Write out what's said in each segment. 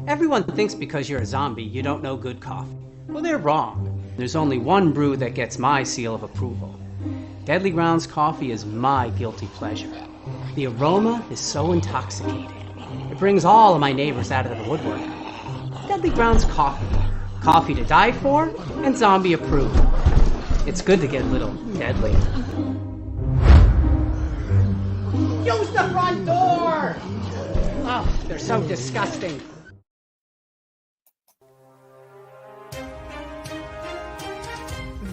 Everyone thinks because you're a zombie, you don't know good coffee. Well, they're wrong. There's only one brew that gets my seal of approval. Deadly Grounds coffee is my guilty pleasure. The aroma is so intoxicating. It brings all of my neighbors out of the woodwork. Deadly Grounds coffee. Coffee to die for, and zombie approved. It's good to get a little deadly. Use the front door! Oh, they're so disgusting.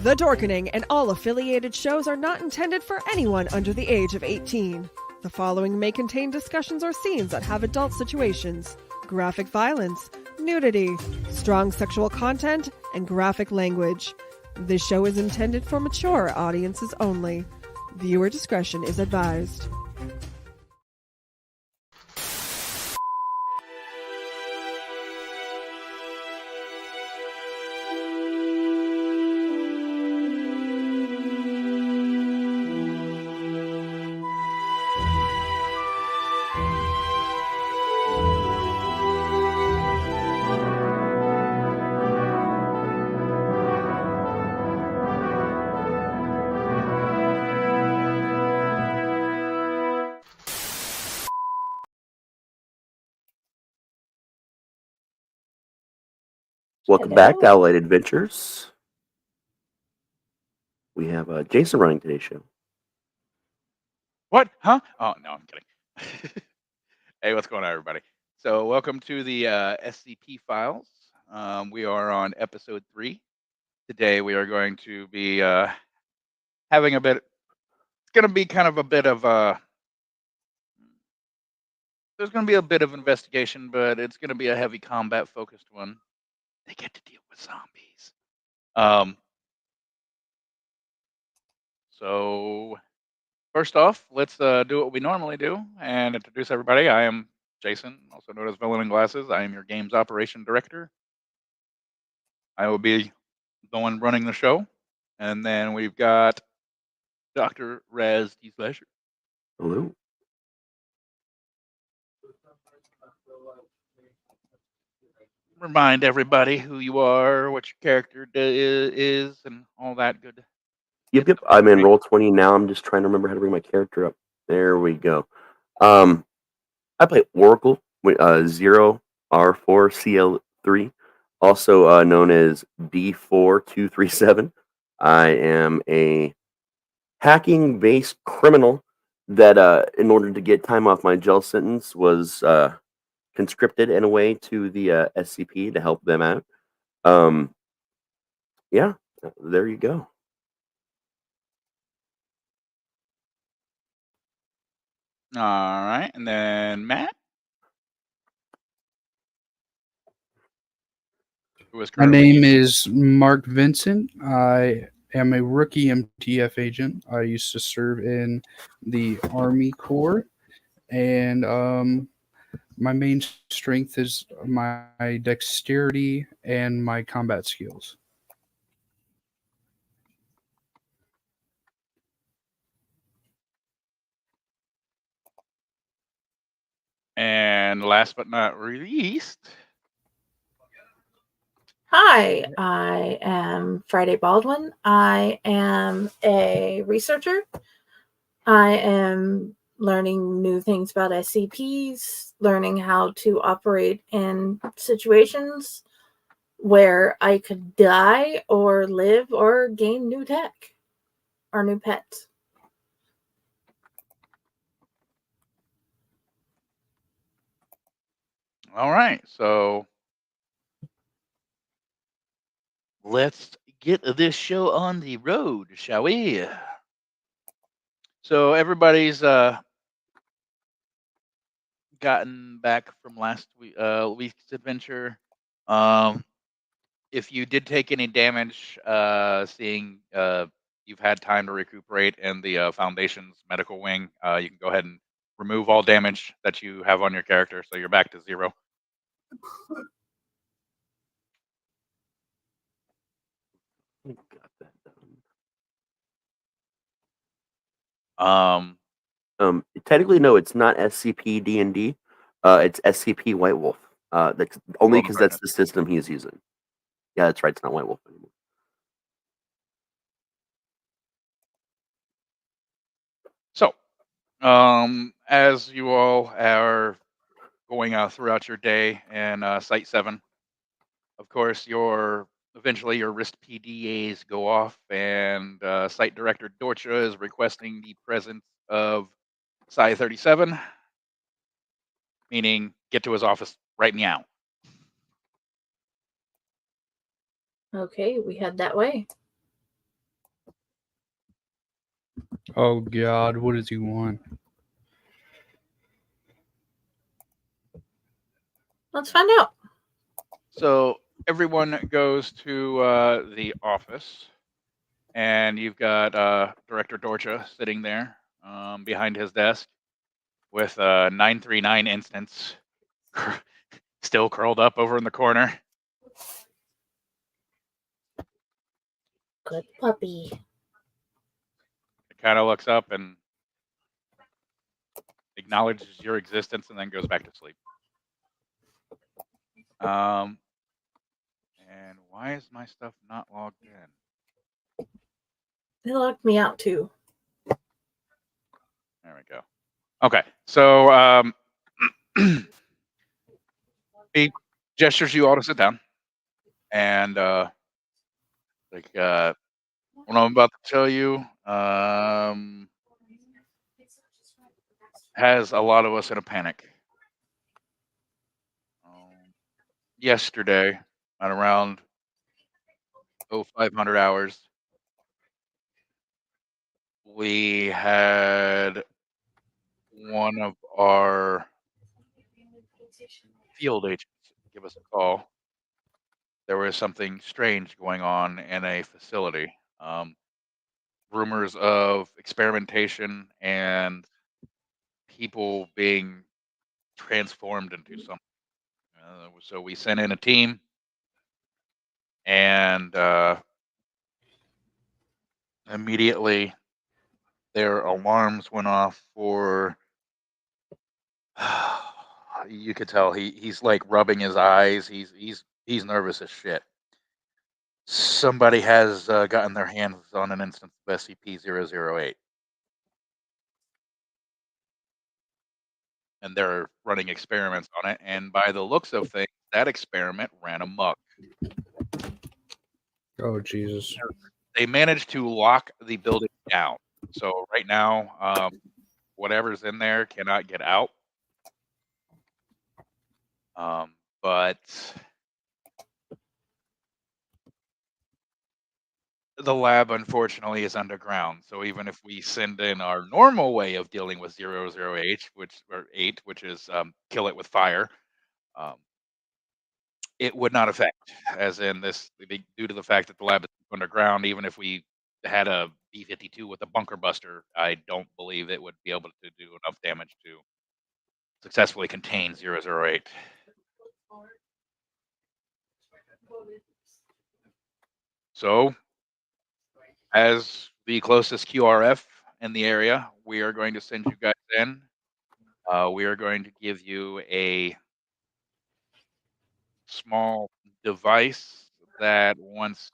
The Dorkening and all affiliated shows are not intended for anyone under the age of 18. The following may contain discussions or scenes that have adult situations, graphic violence, nudity, strong sexual content, and graphic language. This show is intended for mature audiences only. Viewer discretion is advised. Welcome back to Elliott Adventures. We have Jayson running today's show. What? Huh? Oh, no, I'm kidding. Hey, what's going on, everybody? So welcome to the SCP files. We are on episode 3. Today we are going to be having a bit, it's going to be kind of a bit of there's going to be a bit of investigation, but it's going to be a heavy combat focused one. They get to deal with zombies. So first off, let's do what we normally do and introduce everybody. I am Jayson, also known as Villain in Glasses. I am your games operation director. I will be the one running the show. And then we've got Dr. Raz T Slasher. Hello. Remind everybody who you are, what your character is, and all that good. Yep. I'm in Roll20 now. I'm just trying to remember how to bring my character up. There we go. I play Oracle with 0R4CL3, also known as B4237. I am a hacking-based criminal that, in order to get time off my jail sentence, was conscripted in a way to the SCP to help them out. Yeah, there you go. All right, and then Matt. My name is Mark Vincent. I am a rookie MTF agent. I used to serve in the Army Corps, and my main strength is my dexterity and my combat skills. And last but not least, hi, I am Friday Baldwin. I am a researcher. I am learning new things about SCPs, learning how to operate in situations where I could die or live or gain new tech or new pets. all right, so let's get this show on the road, shall we? So everybody's gotten back from last week's adventure. If you did take any damage, seeing you've had time to recuperate in the Foundation's medical wing, you can go ahead and remove all damage that you have on your character, so you're back to 0. Got that done. Technically, no, it's not SCP D&D. It's SCP White Wolf. Only because that's the system he's using. Yeah, that's right. It's not White Wolf anymore. So, as you all are going throughout your day in Site 7, of course, eventually your wrist PDAs go off, and Site Director Dorcha is requesting the presence of Psi 37, meaning get to his office right meow. Okay, we head that way. Oh God, what does he want? Let's find out. So everyone goes to the office, and you've got Director Dorcha sitting there behind his desk with 939 instance still curled up over in the corner. Good puppy. It kind of looks up and acknowledges your existence and then goes back to sleep. And why is my stuff not logged in? They locked me out too. There we go. Okay, so he gestures you all to sit down, and what I'm about to tell you has a lot of us in a panic. Yesterday, at around 0500 hours, we had one of our field agents give us a call. There was something strange going on in a facility. Rumors of experimentation and people being transformed into something. So we sent in a team, and immediately their alarms went off for. You could tell he's like rubbing his eyes. He's nervous as shit. Somebody has gotten their hands on an instance of SCP-008. And they're running experiments on it. And by the looks of things, that experiment ran amok. Oh, Jesus. They managed to lock the building down. So right now, whatever's in there cannot get out. But the lab, unfortunately, is underground. So even if we send in our normal way of dealing with 00H, which is kill it with fire, it would not affect. As in this, due to the fact that the lab is underground, even if we had a B-52 with a bunker buster, I don't believe it would be able to do enough damage to successfully contain 008. So, as the closest QRF in the area, we are going to send you guys in. We are going to give you a small device that once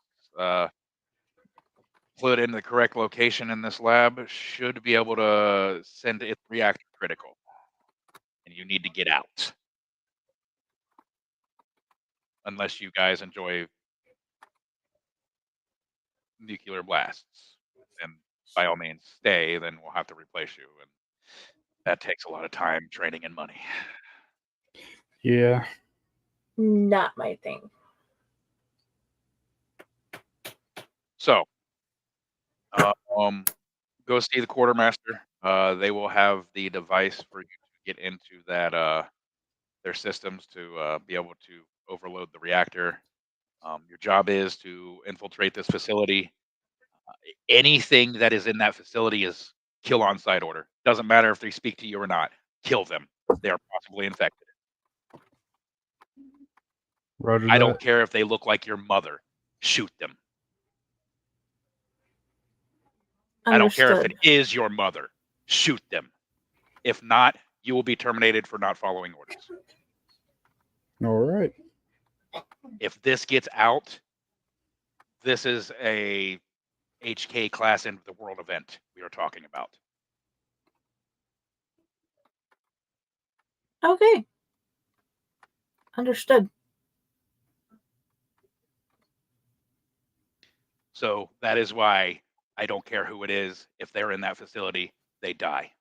put in the correct location in this lab should be able to send its reactor critical. And you need to get out. Unless you guys enjoy nuclear blasts. And by all means, stay, then we'll have to replace you. And that takes a lot of time, training, and money. Yeah. Not my thing. So, go see the quartermaster. They will have the device for you to get into that their systems to be able to overload the reactor. Your job is to infiltrate this facility. Anything that is in that facility is kill on site order. Doesn't matter if they speak to you or not. Kill them. They are possibly infected. Roger I that. don't care if they look like your mother. Shoot them. I don't care if it is your mother. Shoot them. If not, you will be terminated for not following orders. All right. If this gets out, this is a HK class into the world event we are talking about. Okay. Understood. So that is why I don't care who it is. If they're in that facility, they die.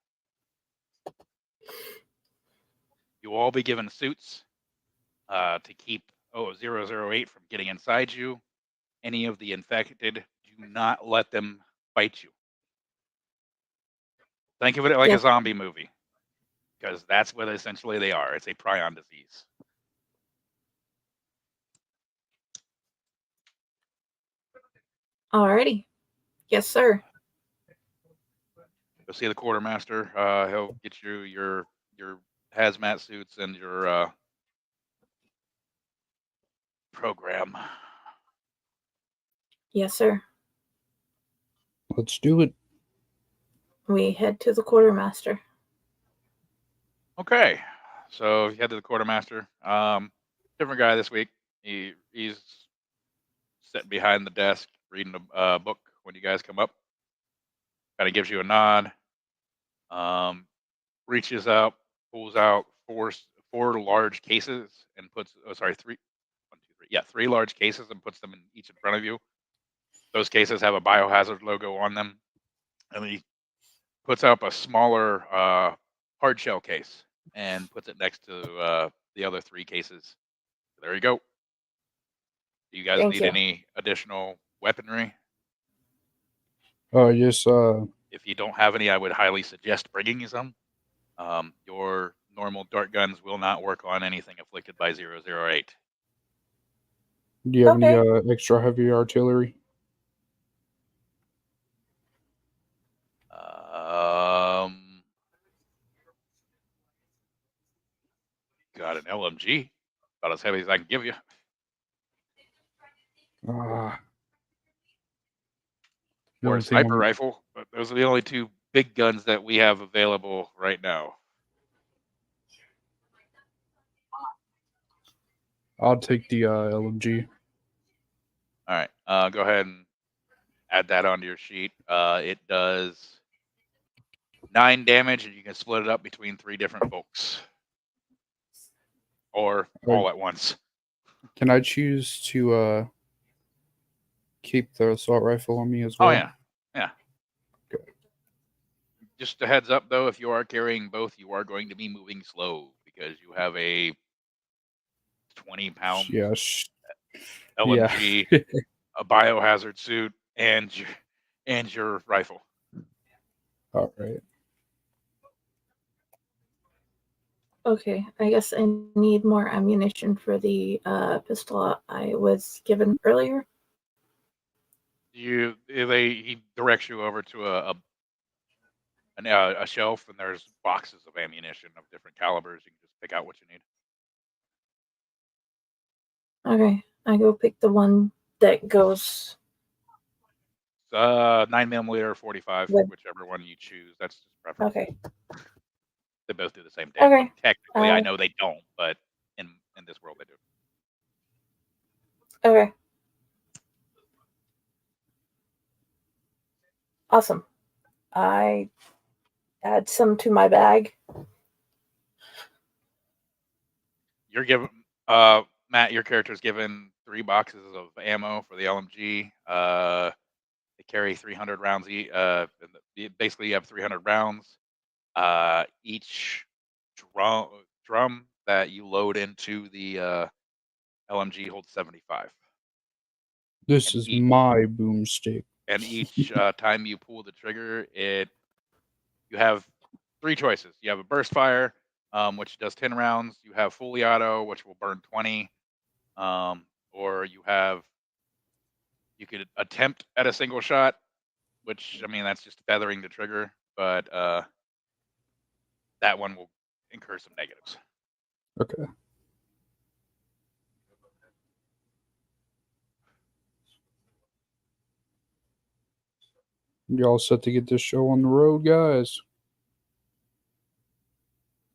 You will all be given suits to keep 008 from getting inside you. Any of the infected, do not let them bite you. Think of it like a zombie movie, because that's what essentially they are. It's a prion disease. Alrighty. Yes, sir. Go see the quartermaster. He'll get you your hazmat suits and your program. Yes, sir. Let's do it. We head to the quartermaster. Okay, so you head to the quartermaster. Different guy this week. He's sitting behind the desk reading a book when you guys come up. Kind of gives you a nod. Reaches out, pulls out four large cases and puts three large cases and puts them in each in front of you. Those cases have a biohazard logo on them, and he puts up a smaller hard shell case and puts it next to the other three cases. There you go. Do you guys Thank need you. any additional weaponry? Yes. If you don't have any, I would highly suggest bringing you some. Your normal dart guns will not work on anything afflicted by 008. Do you have Okay. any extra heavy artillery? Got an LMG, about as heavy as I can give you. Ah. The Or a only thing sniper rifle, but those are the only two big guns that we have available right now. I'll take the LMG. All right, go ahead and add that onto your sheet. It does 9 damage, and you can split it up between 3 different folks, or all at once. Can I choose to keep the assault rifle on me as well? Oh yeah. Good. Just a heads up, though, if you are carrying both, you are going to be moving slow because you have a 20-pound LMG, a biohazard suit, and your rifle. All right. Okay, I guess I need more ammunition for the pistol I was given earlier. He directs you over to a shelf, and there's boxes of ammunition of different calibers. You can just pick out what you need. Okay, I go pick the one that goes 9mm 45, whichever one you choose. That's just preference. Okay. They both do the same thing. Okay. Technically, I know they don't, but in this world they do. Okay. Awesome. I add some to my bag. You're given, Matt, your character's given 3 boxes of ammo for the LMG. They carry 300 rounds each. Basically, you have 300 rounds. Each drum that you load into the LMG holds 75. This is my boomstick. And each time you pull the trigger, you have 3 choices. You have a burst fire, which does 10 rounds. You have fully auto, which will burn 20. Or you could attempt at a single shot, which, I mean, that's just feathering the trigger, but that one will incur some negatives. Okay. Y'all set to get this show on the road, guys?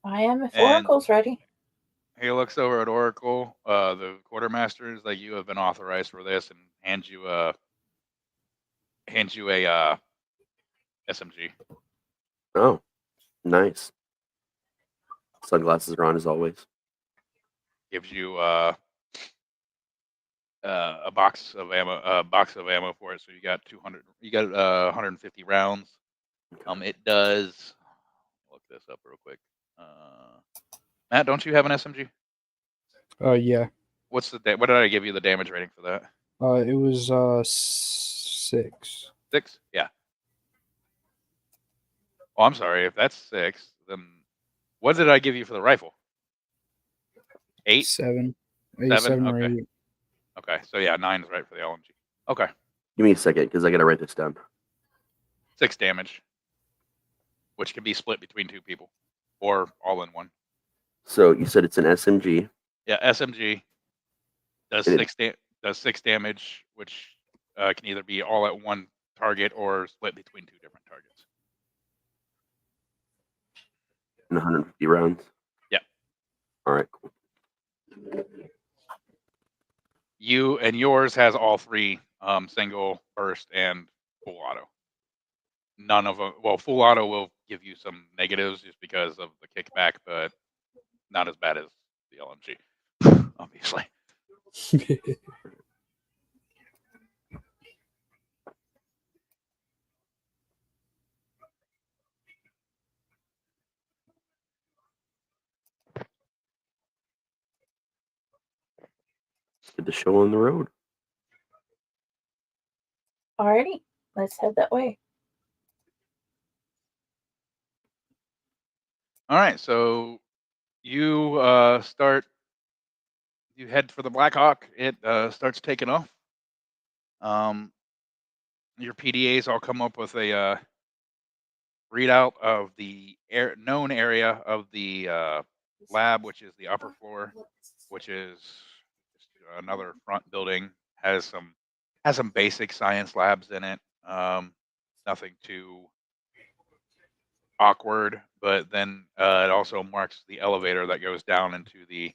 I am if Oracle's ready. He looks over at Oracle, the quartermaster is like, you have been authorized for this, and hands you a SMG. Oh, nice. Sunglasses are on as always. Gives you a box of ammo for it. So you got 200. You got 150 rounds. It does. Look this up real quick. Matt, don't you have an SMG? Yeah. What did I give you the damage rating for that? It was 6. 6? Yeah. Oh, I'm sorry. If that's 6, then what did I give you for the rifle? 8? 7. 7? Or Okay. 8. Okay. So yeah, 9 is right for the LMG. Okay. Give me a second because I got to write this down. 6 damage, which can be split between 2 people, or all in one. So you said it's an SMG. Yeah, SMG does 6 damage, which can either be all at one target or split between 2 different targets. And 150 rounds. Yeah. All right. Cool. Yours has all 3, single, burst, and full auto. None of them. Well, full auto will give you some negatives just because of the kickback, but not as bad as the LMG, obviously. Get the show on the road. Alrighty, let's head that way. All right, so you you head for the Black Hawk. It starts taking off. Your PDAs all come up with a readout of the known area of the lab, which is the upper floor, which is another front building. Has some basic science labs in it. Nothing too awkward, but then it also marks the elevator that goes down into the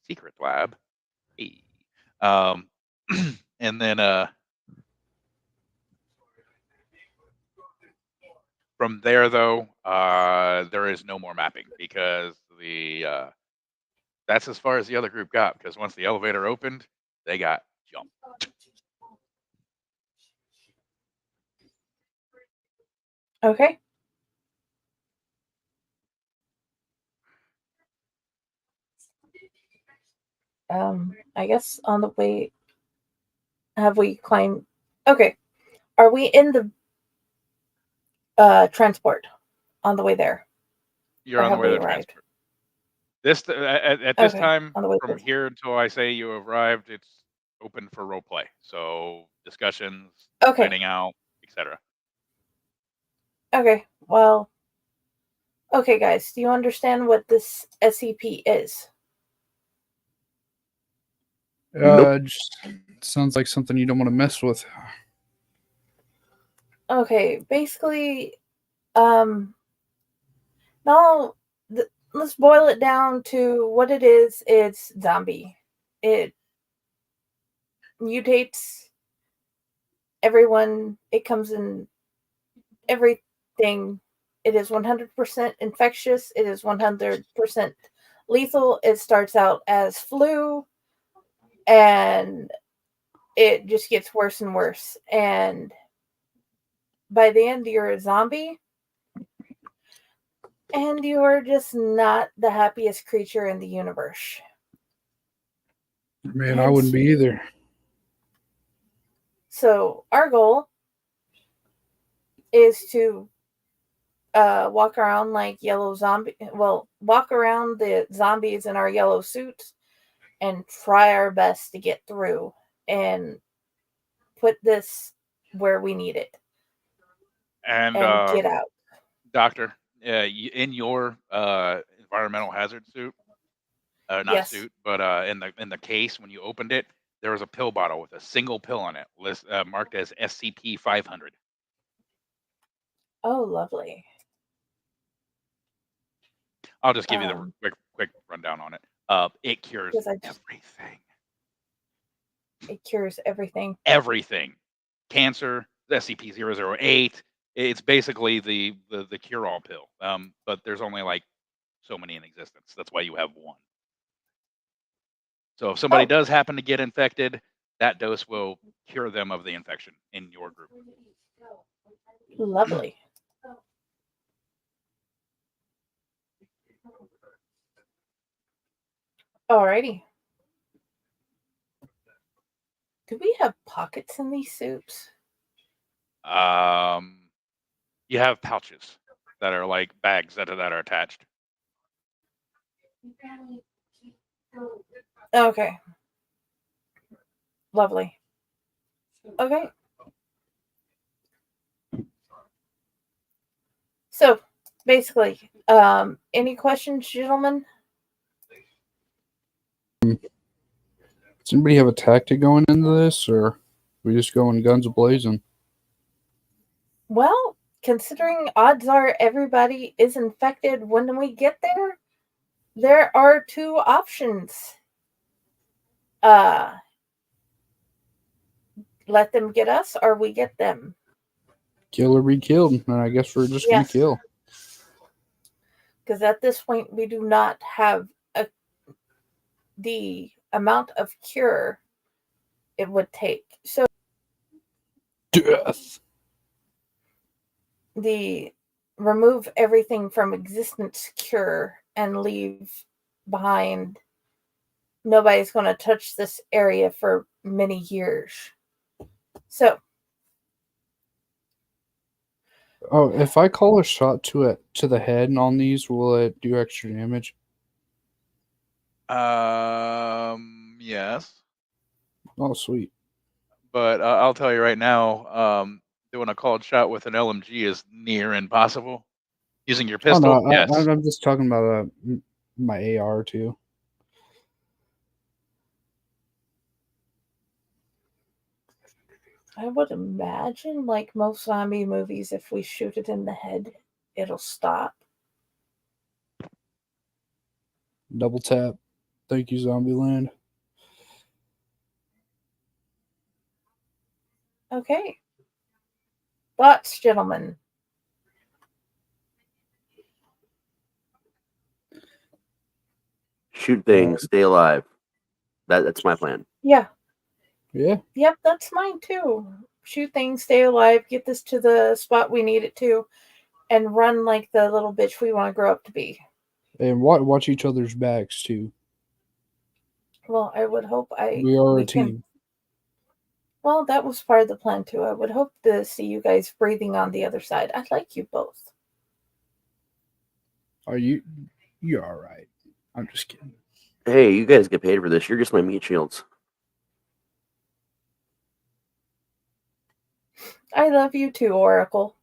secret lab. And then from there, though, there is no more mapping because that's as far as the other group got. Because once the elevator opened, they got jumped. Okay. I guess on the way, have we climbed? Okay. Are we in the transport on the way there? You're Or on the have way we to the arrived? transport. At this Okay, time, on the way from to- here until I say you have arrived, it's open for role play. So discussions, Okay. finding out, etc. Okay. Well. Okay, guys. Do you understand what this SCP is? Just sounds like something you don't want to mess with. Okay. Basically, no. Let's boil it down to what it is. It's zombie. It mutates everyone. It comes in everything. It is 100% infectious. It is 100% lethal. It starts out as flu, and it just gets worse and worse. And by the end, you're a zombie. And you're just not the happiest creature in the universe. Man, I wouldn't be either. So our goal is to walk around like yellow zombie. Well, walk around the zombies in our yellow suits and try our best to get through and put this where we need it And get out. Doctor, in your environmental hazard suit, not Yes. suit, but in the case when you opened it, there was a pill bottle with a single pill on it, marked as SCP 500. Oh, lovely. I'll just give you the quick rundown on it. It cures 'Cause everything. It cures everything. Everything. Cancer, SCP-008. It's basically the cure-all pill. But there's only like so many in existence. That's why you have one. So if somebody Oh. does happen to get infected, that dose will cure them of the infection in your group. Lovely. Alrighty. Do we have pockets in these suits? You have pouches that are like bags that are attached. Okay. Lovely. Okay. So, basically, any questions, gentlemen? Does anybody have a tactic going into this, or we just going guns blazing? Well, considering odds are everybody is infected when we get there are two options. Let them get us, or we get them. Kill or be killed, and I guess we're just gonna kill. Because at this point, we do not have the amount of cure it would take. So, Death. the remove everything from existence cure and leave behind. Nobody's going to touch this area for many years. So, oh, if I call a shot to the head on these, will it do extra damage? Yes. Oh, sweet. But I'll tell you right now, doing a called shot with an LMG is near impossible. Using your pistol, oh, no, yes. I'm just talking about my AR too. I would imagine, like most zombie movies, if we shoot it in the head, it'll stop. Double tap. Thank you, Zombieland. Okay. Thoughts, gentlemen? Shoot things, stay alive. That's my plan. Yeah. Yeah. Yep, that's mine too. Shoot things, stay alive, get this to the spot we need it to, and run like the little bitch we want to grow up to be. And watch each other's backs too. Well, I would hope we are a team. Well, that was part of the plan too. I would hope to see you guys breathing on the other side. I like you both. Are you? You're all right. I'm just kidding. Hey, you guys get paid for this. You're just my meat shields. I love you too, Oracle.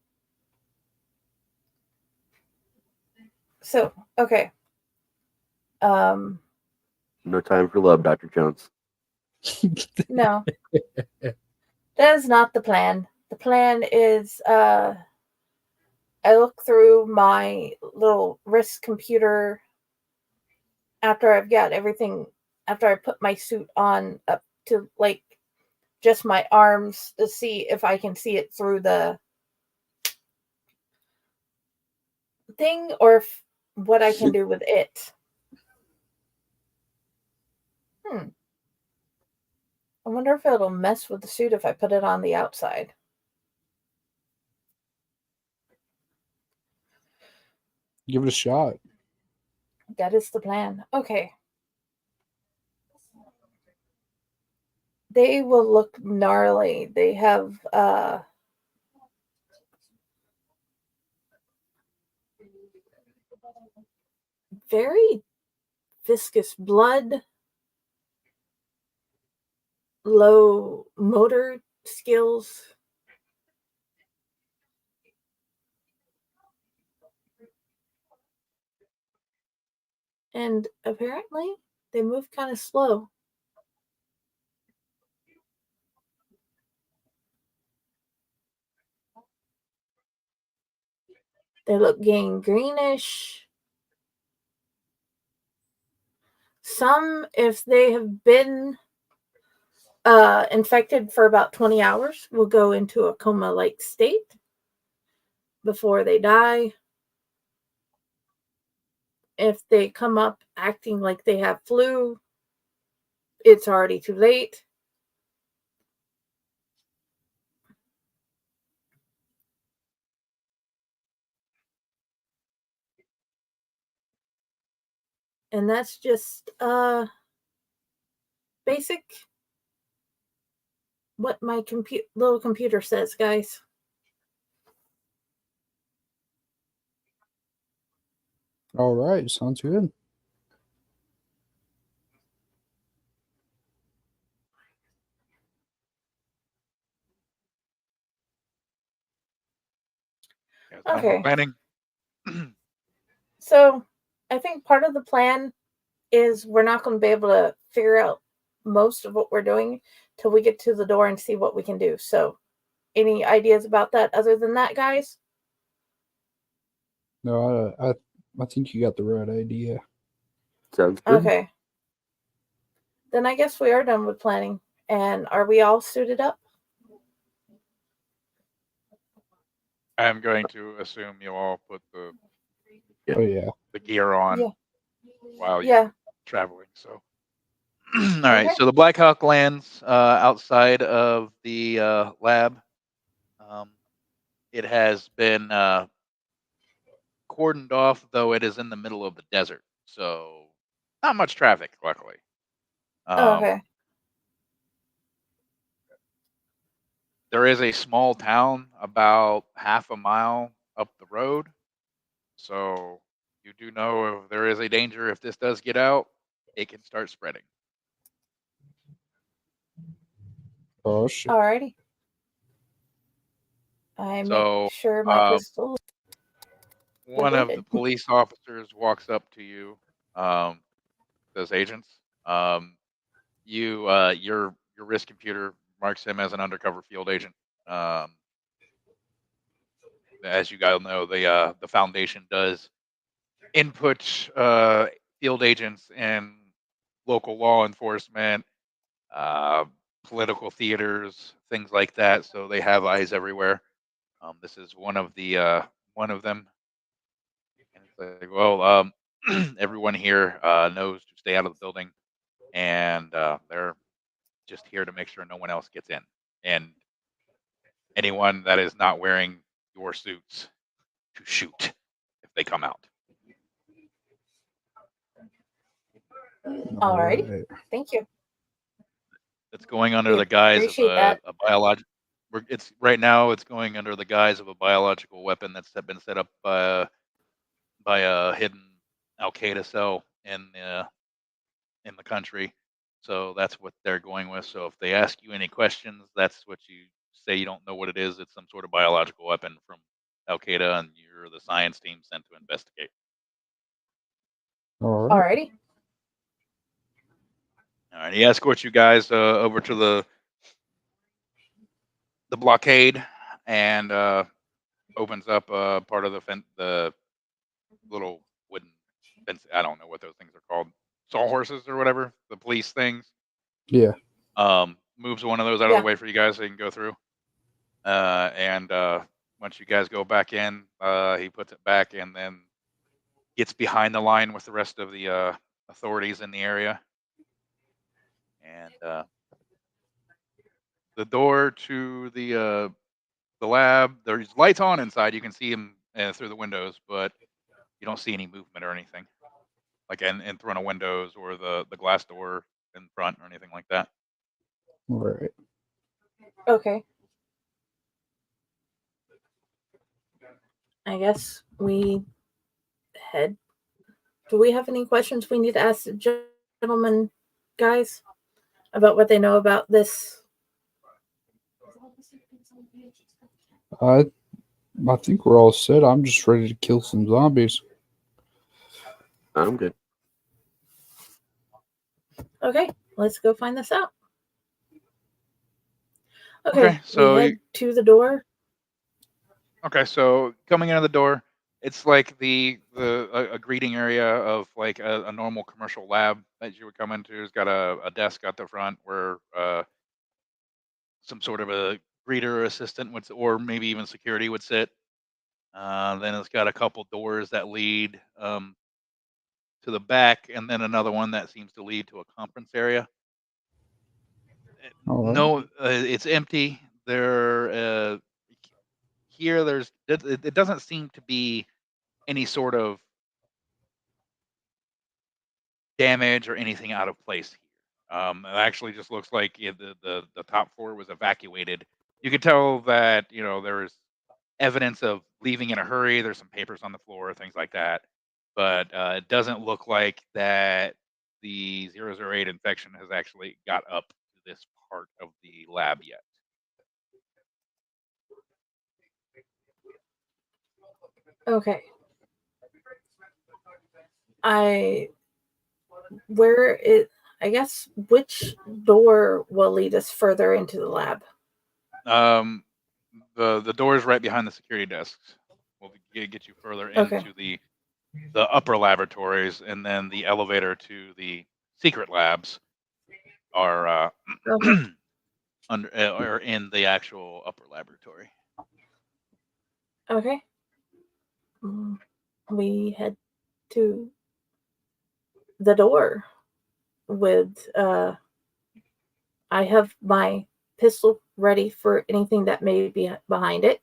So, okay. No time for love, Dr. Jones. No. That is not the plan. The plan is I look through my little wrist computer after I've got everything, after I put my suit on up to like just my arms to see if I can see it through the thing or if, what I can do with it. I wonder if it'll mess with the suit if I put it on the outside. Give it a shot. That is the plan. Okay. They will look gnarly. They have very viscous blood, low motor skills. And apparently, they move kind of slow. They look gangrenish. Some, if they have been infected for about 20 hours, will go into a coma-like state before they die. If they come up acting like they have flu, it's already too late. And that's just basic what my little computer says, guys. All right, sounds good. Okay. Planning. So I think part of the plan is we're not going to be able to figure out most of what we're doing till we get to the door and see what we can do. So any ideas about that other than that, guys? No, I think you got the right idea. Sounds good. Okay. Then I guess we are done with planning. And are we all suited up? I'm going to assume you all put the Oh yeah. gear on Yeah. while Yeah. you're traveling. So, all right. So the Black Hawk lands outside of the lab. It has been cordoned off, though it is in the middle of the desert, so not much traffic, luckily. Okay. There is a small town about half a mile up the road, so you do know if there is a danger if this does get out, it can start spreading. Oh shit. Alrighty. I So, make sure my pistol. one of the loaded. police officers walks up to you, those agents. Your risk computer marks him as an undercover field agent. As you guys know, the Foundation does input field agents in local law enforcement, political theaters, things like that. So they have eyes everywhere. This is one of them. And it's like, well, everyone here knows to stay out of the building, and they're just here to make sure no one else gets in. And anyone that is not wearing your suits to shoot if they come out. Alrighty. Right. Thank you. It's going under the guise of that. a biological. It's right now. It's going under the guise of a biological weapon that's been set up by a hidden Al Qaeda cell in the country. So that's what they're going with. So if they ask you any questions, that's what you say. You don't know what it is. It's some sort of biological weapon from Al Qaeda, and you're the science team sent to investigate. All right. Alrighty. All right. He escorts you guys over to the blockade and opens up part of the little wooden fence. I don't know what those things are called. Sawhorses or whatever. The police things. Yeah. Moves one of those out of the way for you guys so you can go through. And once you guys go back in, he puts it back and then gets behind the line with the rest of the authorities in the area. And the door to the lab, there's lights on inside. You can see them through the windows, but you don't see any movement or anything, like in front of windows or the glass door in front or anything like that. All right. Okay. I guess we head. Do we have any questions we need to ask the gentlemen, guys, about what they know about this? I think we're all set. I'm just ready to kill some zombies. I'm good. Okay, let's go find this out. Okay, so we head to the door. Okay, so coming into the door, It's like a greeting area of like a normal commercial lab that you would come into. It's got a desk at the front where some sort of a greeter or assistant would, or maybe even security would sit. Then it's got a couple doors that lead to the back, and then another one that seems to lead to a conference area. All right. No, it's empty. Here, it doesn't seem to be any sort of damage or anything out of place here. It actually just looks like the top floor was evacuated. You could tell that there was evidence of leaving in a hurry. There's some papers on the floor, things like that, but it doesn't look like that the 008 infection has actually got up to this part of the lab yet. Okay. I guess which door will lead us further into the lab? The doors right behind the security desks will get you further Okay. into the upper laboratories, and then the elevator to the secret labs are Okay. or in the actual upper laboratory. Okay. We head to the door with I have my pistol ready for anything that may be behind it.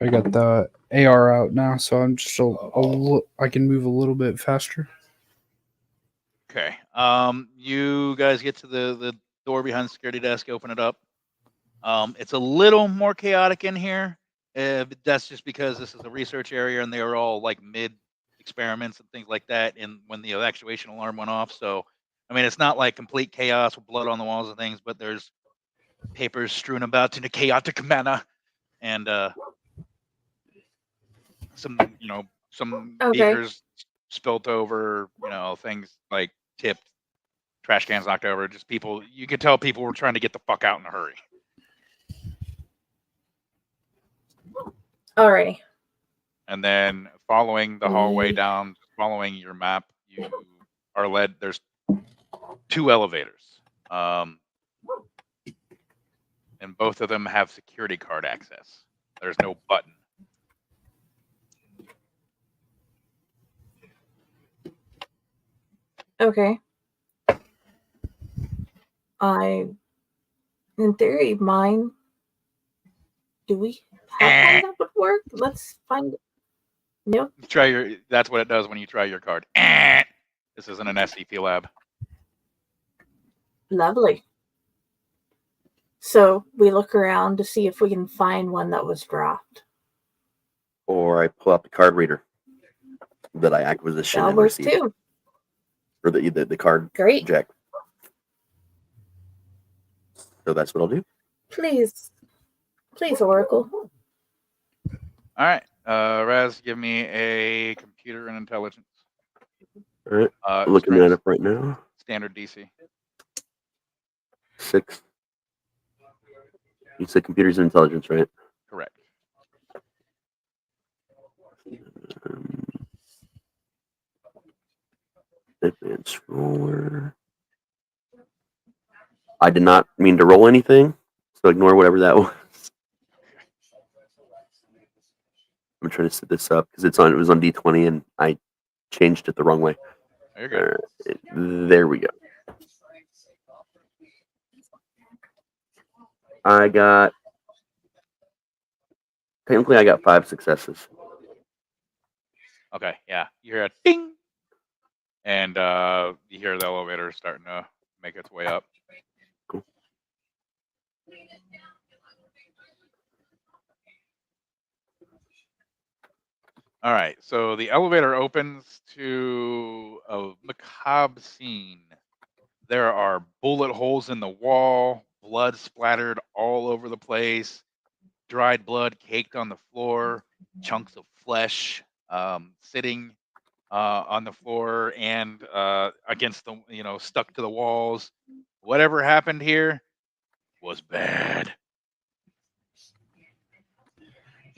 I got the AR out now, so I'm just I can move a little bit faster. Okay. You guys get to the door behind the security desk, open it up. It's a little more chaotic in here. But that's just because this is a research area and they are all like mid experiments and things like that. And when the evacuation alarm went off, so I mean, it's not like complete chaos with blood on the walls and things, but there's papers strewn about in a chaotic manner, and some Okay. beakers spilt over, things like tipped, trash cans knocked over. Just people, you could tell people were trying to get the fuck out in a hurry. Alrighty. And then following the hallway down, following your map, you are led. There's 2 elevators, and both of them have security card access. There's no button. Okay. In theory, mine. Do we have one that would work? Let's find it. Nope. That's what it does when you try your card. This isn't an SCP lab. Lovely. So we look around to see if we can find one that was dropped. Or I pull out the card reader that I acquisition That and works received. too. Or the card Great. jack. So that's what I'll do. Please, Oracle. All right, Raz, give me a computer and intelligence. All right, looking at it right now. Standard DC. 6. You said computers and intelligence, right? Correct. Advanced roller. I did not mean to roll anything, so ignore whatever that was. I'm trying to set this up because it was on D20 and I changed it the wrong way. You're good. There we go. Technically I got 5 successes. Okay, yeah. You hear a ding, and you hear the elevator starting to make its way up. Cool. All right, so the elevator opens to a macabre scene. There are bullet holes in the wall, blood splattered all over the place, dried blood caked on the floor, chunks of flesh sitting on the floor and against the, stuck to the walls. Whatever happened here was bad.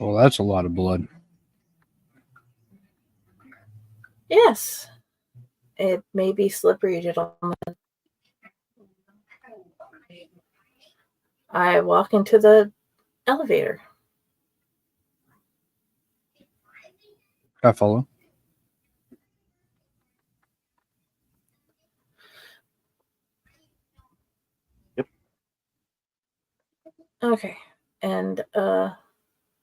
Well, that's a lot of blood. Yes. It may be slippery, gentlemen. I walk into the elevator. I follow. Okay. And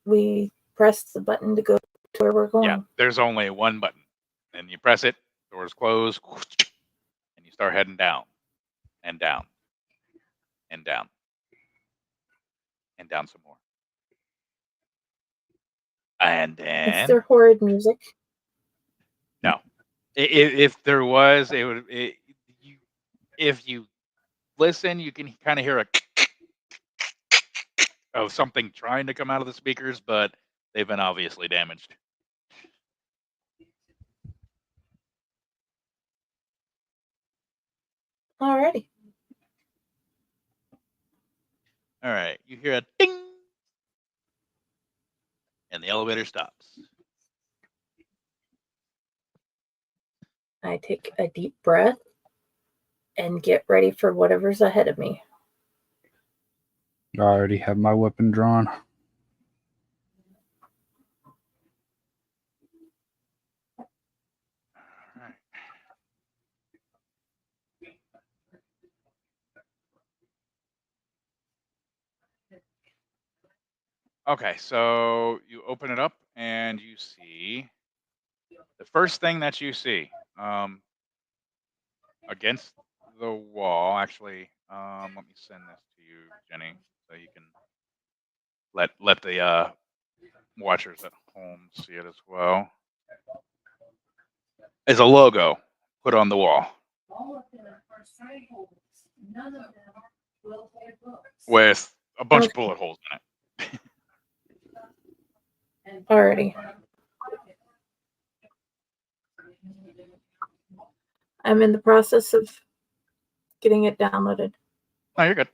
we press the button to go to where we're going. Yeah, there's only one button. And you press it, doors close, and you start heading down and down and down and down some more. And then Is there horrid music? no, if there was, it would. If you listen, you can kind of hear a of something trying to come out of the speakers, but they've been obviously damaged. Alrighty. All right, you hear a ding, and the elevator stops. I take a deep breath and get ready for whatever's ahead of me. I already have my weapon drawn. Okay, so you open it up and you see the first thing that you see against the wall. Actually, let me send this to you, Jenny, so you can let the watchers at home see it as well. Is a logo put on the wall. All of them are side holes. None of them will play books. With a bunch of bullet holes in it. Alrighty. I'm in the process of getting it downloaded. Oh, you're good.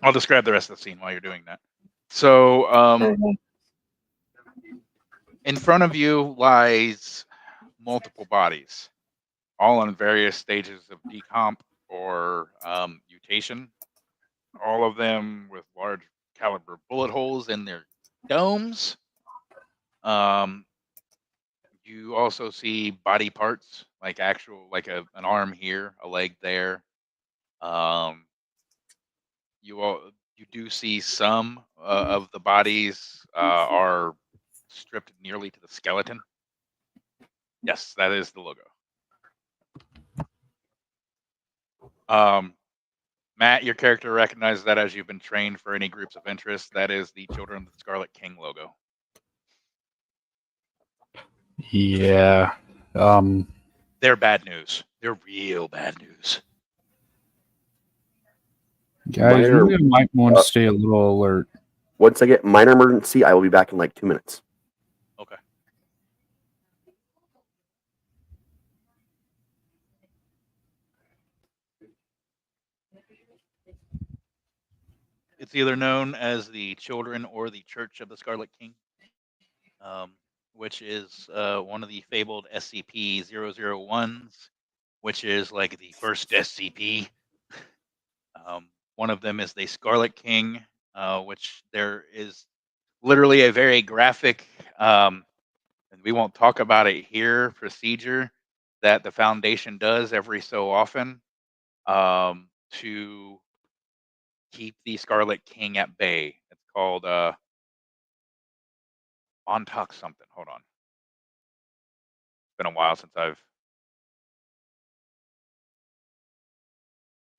I'll describe the rest of the scene while you're doing that. So, Okay. in front of you lies multiple bodies, all in various stages of decomp or mutation. All of them with large caliber bullet holes in their domes. You also see body parts, like an arm here, a leg there. You do see some of the bodies are stripped nearly to the skeleton. Yes, that is the logo. Matt, your character recognizes that as you've been trained for any groups of interest. That is the Children of the Scarlet King logo. Yeah. They're bad news. They're real bad news. Guys, you might want to stay a little alert. Once I get minor emergency, I will be back in like 2 minutes. Okay. It's either known as the Children or the Church of the Scarlet King, which is one of the fabled SCP-001s, which is like the first SCP. One of them is the Scarlet King, which there is literally a very graphic, and we won't talk about it here, procedure that the Foundation does every so often to keep the Scarlet King at bay. It's called Montauk something. Hold on. It's been a while since I've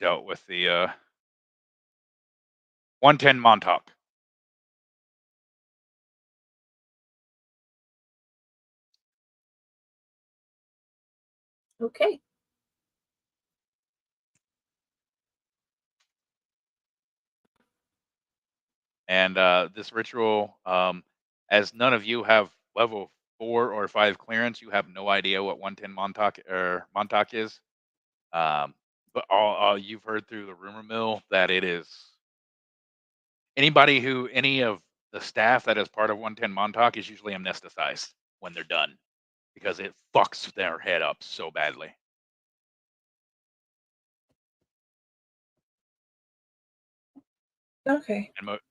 dealt with the 110 Montauk. Okay. And this ritual, as none of you have level 4 or 5 clearance, you have no idea what 110 Montauk is. But all you've heard through the rumor mill that it is any of the staff that is part of 110 Montauk is usually amnesticized when they're done because it fucks their head up so badly. Okay.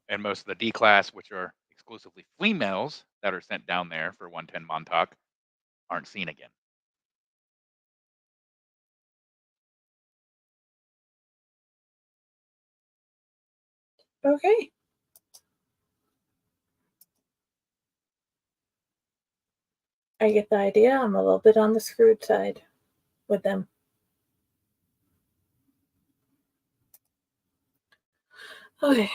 And most of the D class, which are exclusively females that are sent down there for 110 Montauk, aren't seen again. Okay. I get the idea. I'm a little bit on the screwed side with them. Okay.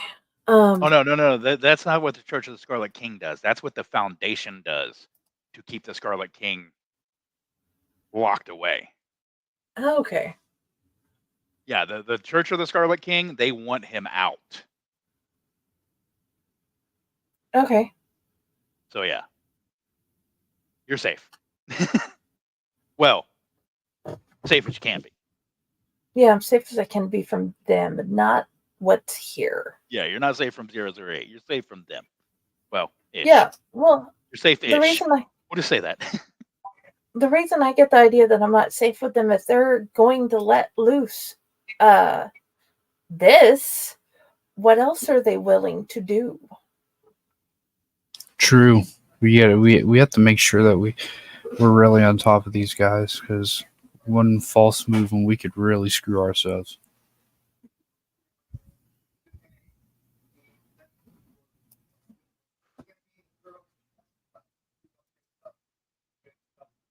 Oh no! That's not what the Church of the Scarlet King does. That's what the Foundation does to keep the Scarlet King locked away. Okay. Yeah, the Church of the Scarlet King, they want him out. Okay. So yeah, you're safe. Well, safe as you can be. Yeah, I'm safe as I can be from them, but not what's here. Yeah, you're not safe from 008. You're safe from them. Well, ish. Yeah. Well, You're safe-ish. the reason We'll just say that. the reason I get the idea that I'm not safe with them is they're going to let loose this. What else are they willing to do? True. We have to make sure that we're really on top of these guys, because one false move and we could really screw ourselves.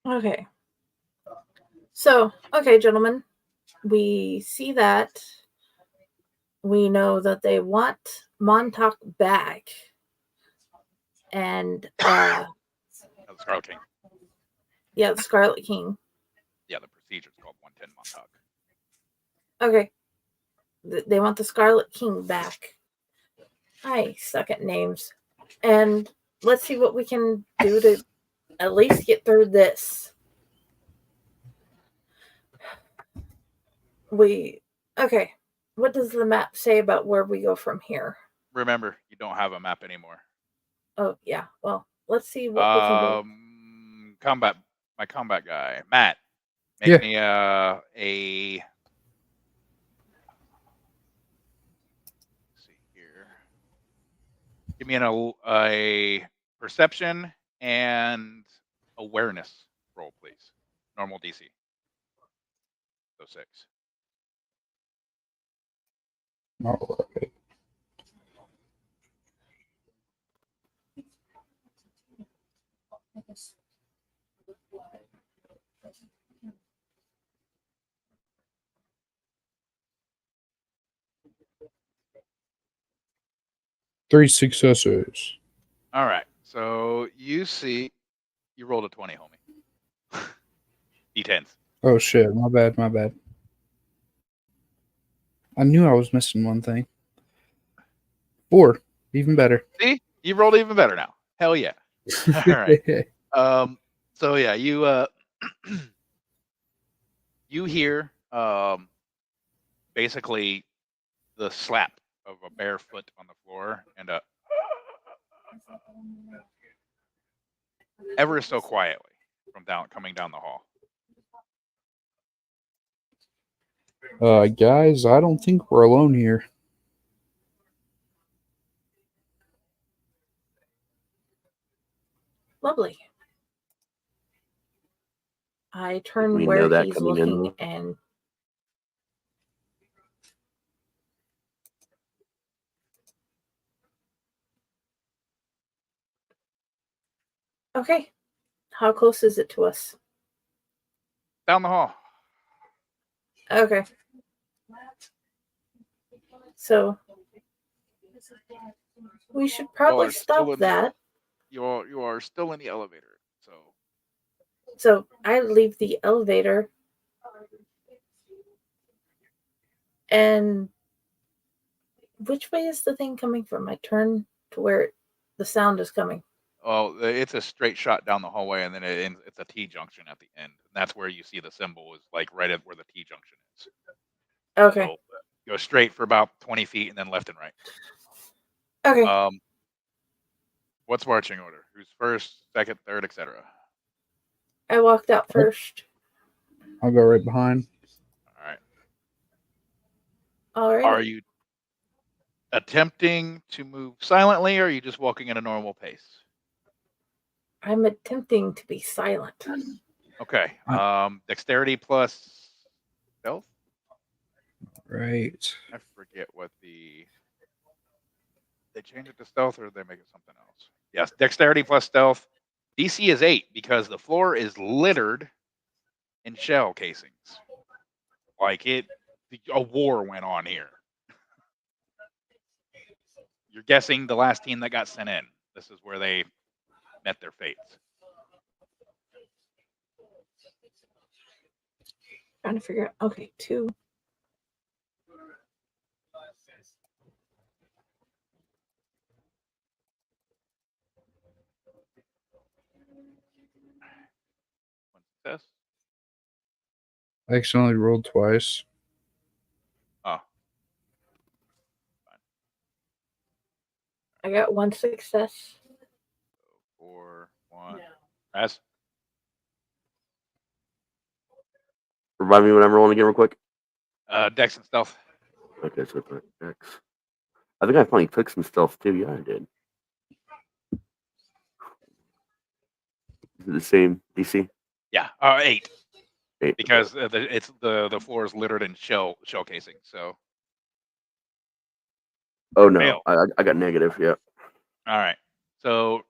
Okay. So, okay, gentlemen, we see that. We know that they want Montauk back. And, the Scarlet King. Yeah, the Scarlet King. Yeah, the procedure is called 110 Montauk. Okay. They want the Scarlet King back. I suck at names. And let's see what we can do to at least get through this. Okay. What does the map say about where we go from here? Remember, you don't have a map anymore. Oh, yeah. Well, let's see what we can do. My combat guy, Matt, make Yeah. me a let's see here. Give me a perception and awareness roll, please. Normal DC. So 6. All right. Three successes. All right. So you see, you rolled a 20, homie. D10s. Oh shit! My bad. I knew I was missing one thing. 4, even better. See, you rolled even better now. Hell yeah! All right. So yeah, you you hear basically the slap of a bare foot on the floor and ever so quietly from coming down the hall. Guys, I don't think we're alone here. Lovely. I We turn know where that he's coming in. looking and okay. How close is it to us? Down the hall. Okay. So we should probably stop that. You are still in the elevator. So I leave the elevator and which way is the thing coming from? I turn to where the sound is coming. Oh, it's a straight shot down the hallway, and then it's a T junction at the end. And that's where you see the symbol is like right at where the T junction is. Okay. So, go straight for about 20 feet, and then left and right. Okay. What's marching order? Who's first, second, third, etc.? I walked out first. I'll go right behind. All right. All right. Are you attempting to move silently, or are you just walking at a normal pace? I'm attempting to be silent. Okay. Dexterity plus stealth? Right. I forget what they change it to stealth, or they make it something else. Yes, dexterity plus stealth. DC is 8 because the floor is littered in shell casings. Like a war went on here. You're guessing the last team that got sent in. This is where they met their fates. Trying to figure out. Okay, 2. One success. I accidentally rolled twice. Oh, I got 1 success. 4, 1. Raz? Remind me when I'm rolling again, real quick. Dex and stealth. Okay, so it's X. I think I finally took some stealth too. Yeah, I did. Is it the same DC? Yeah, 8. 8. Because the floor is littered in shell casing. So. Oh no, Fail. I got negative. Yeah. All right. So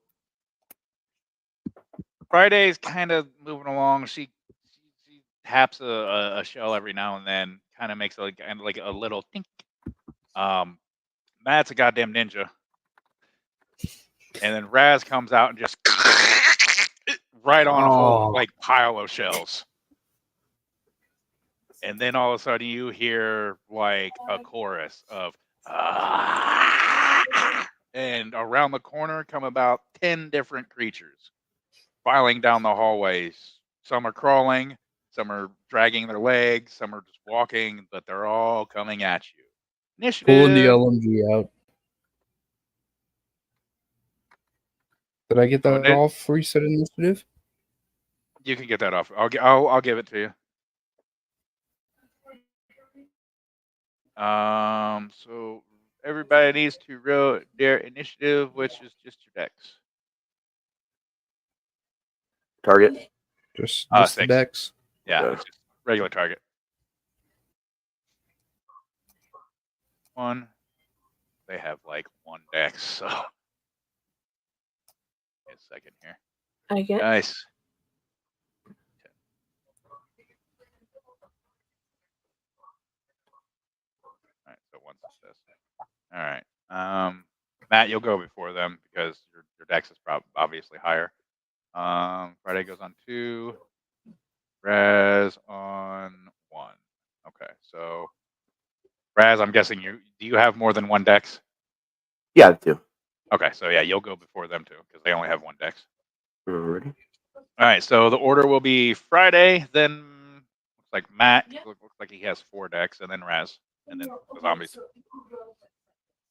Friday's kind of moving along. She taps a shell every now and then, kind of makes like a little think. Matt's a goddamn ninja. And then Raz comes out and just right on a whole like pile of shells. And then all of a sudden you hear like a chorus of and around the corner come about 10 different creatures filing down the hallways. Some are crawling, some are dragging their legs, some are just walking, but they're all coming at you. Initiative. Pulling the LMG out. Did I get that off before you said initiative? You can get that off. I'll give it to you. So everybody needs to roll their initiative, which is just your dex. Target. Just the 6. dex. Yeah, Okay. it's just regular target. 1. They have like 1 dex, so. Wait a second here. I get. Nice. All right, so 1 success. All right. Matt, you'll go before them because your dex is obviously higher. Friday goes on 2. Raz on 1. Okay, so Raz, I'm guessing do you have more than 1 dex? Yeah, I have 2. Okay, so yeah, you'll go before them too because they only have 1 dex. Alrighty. All right, so the order will be Friday, then looks like Matt. Looks like he has 4 decks, and then Raz, and then the zombies.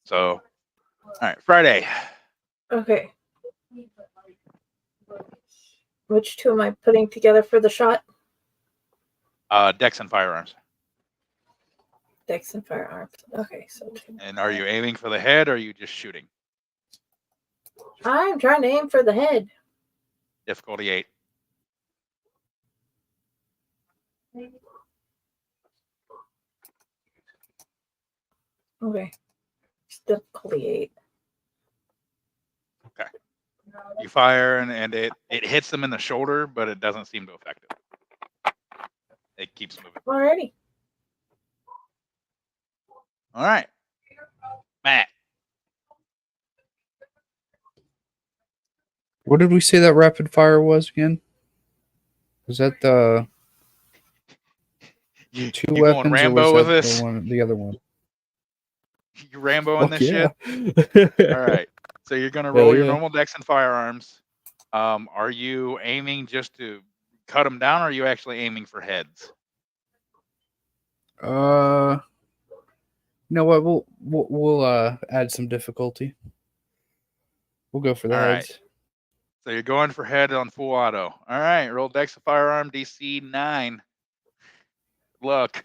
So, all right, Friday. Okay. Which 2 am I putting together for the shot? Dex and firearms. Dex and firearms. Okay, so 2. And are you aiming for the head, or are you just shooting? I'm trying to aim for the head. Difficulty 8. Okay. It's difficulty 8. Okay. You fire, and it hits them in the shoulder, but it doesn't seem to affect it. It keeps moving. Alrighty. All right, Matt. What did we say that rapid fire was again? Was that the You 2 going weapons, or Rambo was with that this? the other one? You Rambo in Fuck this yeah. shit? All right. So you're gonna roll your yeah. normal dex and firearms. Are you aiming just to cut them down, or are you actually aiming for heads? You know what? We'll add some difficulty. We'll go for the All right. heads. So you're going for head on full auto. All right. Roll Dex of firearm DC 9. Good luck.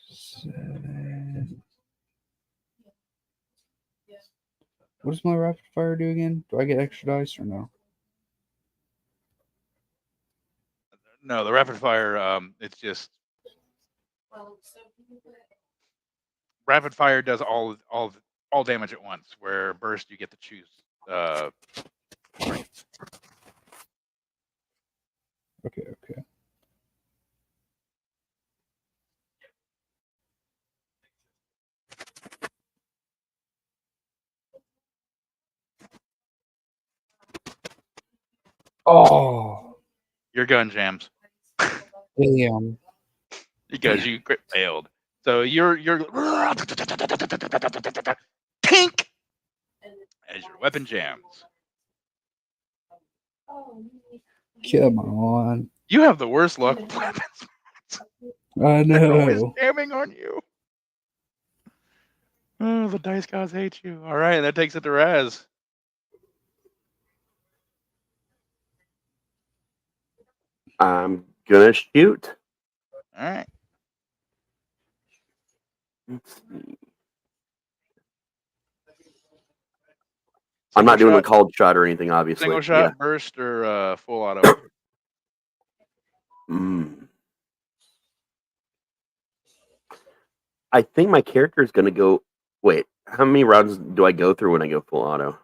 7. What does my rapid fire do again? Do I get extra dice or no? No, the rapid fire. It's just rapid fire does all damage at once. Where burst you get to choose. Targets. Okay. Oh, Your gun jams damn. because you crit failed. So you're tink as your weapon jams. Come on. You have the worst luck with weapons. I They're always know. jamming on you. Oh, the dice gods hate you. All right, that takes it to Raz. I'm gonna shoot. All right. Let's see. I'm not doing a called shot or anything, obviously. Single shot, burst, or full auto. I think my character is gonna go. Wait, how many rounds do I go through when I go full auto?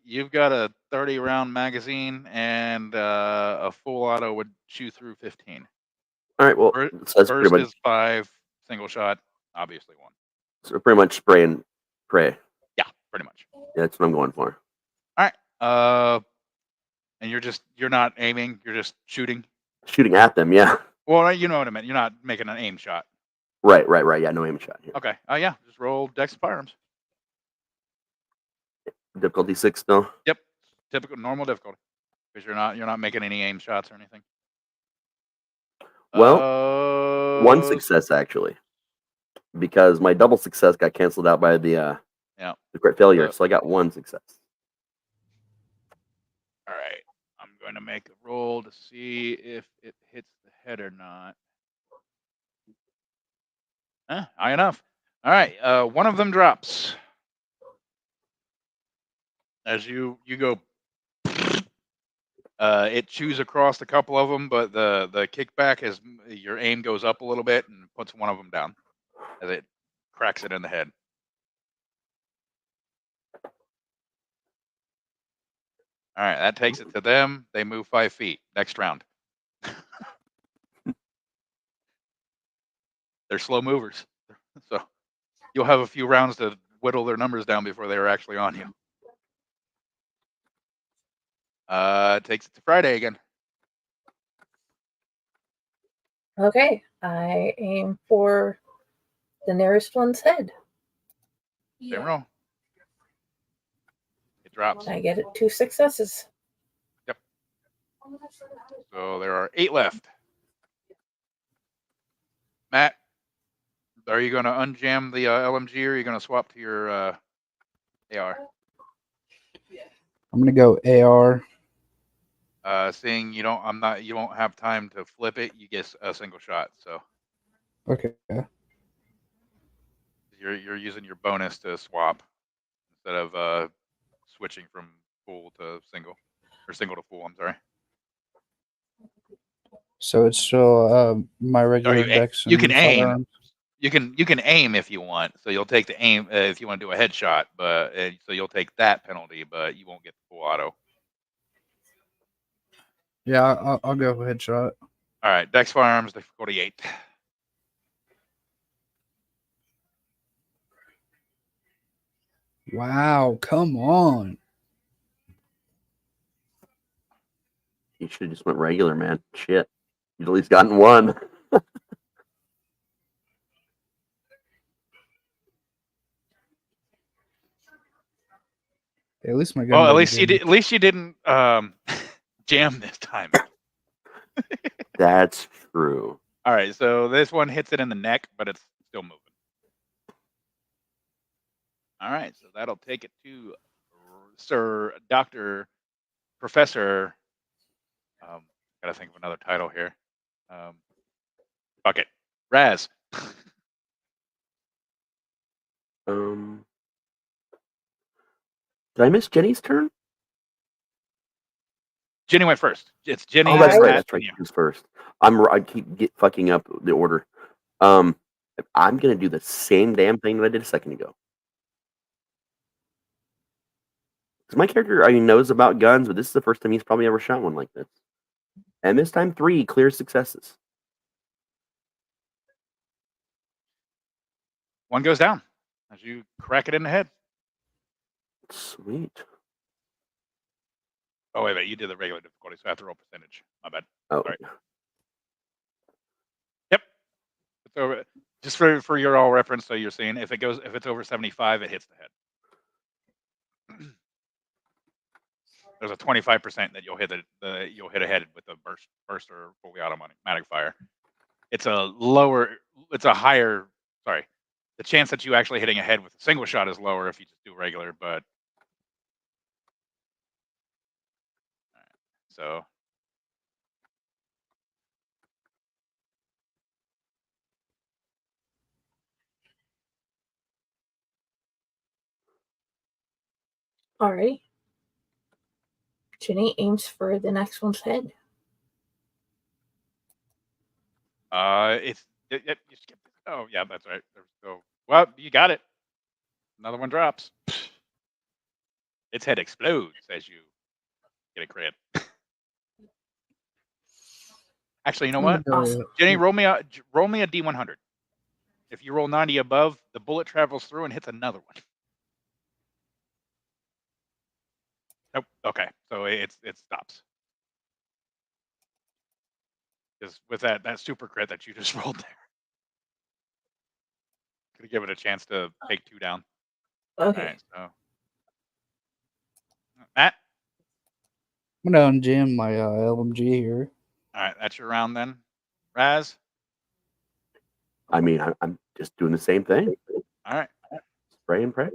You've got a 30-round magazine, and a full auto would chew through 15. All right, well, so that's pretty Burst much is 5. Single shot, obviously 1. so pretty much spray and pray. Yeah, pretty much. Yeah, that's what I'm going for. All right. And you're not aiming. You're just shooting. Shooting at them, yeah. Well, you know what I meant. You're not making an aim shot. Right. Yeah, no aim shot. Yeah. Okay. Yeah. Just roll Dex firearms. Difficulty 6 still. Yep. Typical normal difficulty, because you're not making any aim shots or anything. Well, one success actually, because my double success got canceled out by the crit failure, so I got one success. All right. I'm going to make a roll to see if it hits the head or not. High enough. All right. One of them drops. As you go, it chews across a couple of them, but the kickback is your aim goes up a little bit and puts one of them down as it cracks it in the head. All right, that takes it to them. They move 5 feet. Next round. They're slow movers, so you'll have a few rounds to whittle their numbers down before they are actually on you. Takes it to Friday again. Okay, I aim for the nearest one's head. Same roll. It drops. I get it 2 successes. Yep. So there are 8 left. Matt, are you going to unjam the LMG, or are you going to swap to your AR? I'm gonna go AR. Seeing you won't have time to flip it. You get a single shot. So Okay. you're using your bonus to swap instead of switching from full to single, or single to full. I'm sorry. So it's still my regular dex. You can aim. Firearms. You can aim if you want. So you'll take the aim if you want to do a headshot, but so you'll take that penalty, but you won't get the full auto. Yeah, I'll go headshot. All right, Dex firearms, difficulty 8. Wow, come on. You should have just went regular, man. Shit. You'd at least gotten one. At least my gun. Well, at least you didn't jam this time. That's true. All right, so this one hits it in the neck, but it's still moving. All right, so that'll take it to Sir Dr. Professor. Gotta think of another title here. Fuck it. Raz. Did I miss Jenny's turn? Jenny went first. It's Jenny. Oh, that's and right. Matt, That's right. and you. She was first. I keep fucking up the order. I'm gonna do the same damn thing that I did a second ago. Because my character, knows about guns, but this is the first time he's probably ever shot one like this. And this time, 3 clear successes. One goes down as you crack it in the head. Sweet. Oh, wait, you did the regular difficulty, so I have to roll percentage. My bad. Oh, Sorry. Yep. It's over. Just for your all reference, so you're seeing if it's over 75, it hits the head. There's a 25% that you'll hit a head with a burst or fully automatic fire. It's a higher. Sorry, the chance that you actually hitting a head with a single shot is lower if you just do regular, but. So. All right. Jenny aims for the next one's head. You skipped it. Oh, yeah, that's right. Well, you got it. Another one drops. Its head explodes as you get a crit. Actually, you know what? Awesome. Jenny, roll me a D100. If you roll 90 above, the bullet travels through and hits another one. Nope. Okay, so it stops. Because with that super crit that you just rolled there, could give it a chance to take 2 down. Okay. All right, so Matt. I'm gonna unjam my LMG here. All right, that's your round then. Raz. I'm just doing the same thing. All right. Spray and pray.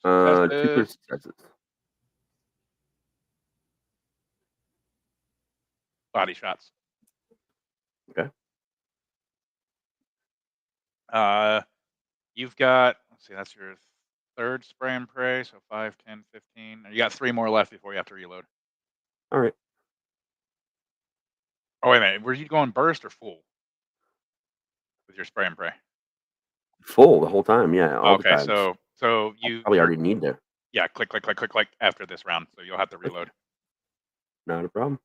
2 2 clear successes. Body shots. Okay. You've got, let's see, that's your 3rd spray and pray, so 5, 10, 15. You got 3 more left before you have to reload. All right. Oh, wait a minute. Were you going burst or full with your spray and pray? Full the whole time, yeah. All the Okay, times. so you probably already need to. Yeah, click after this round, so you'll have to reload. Not a problem.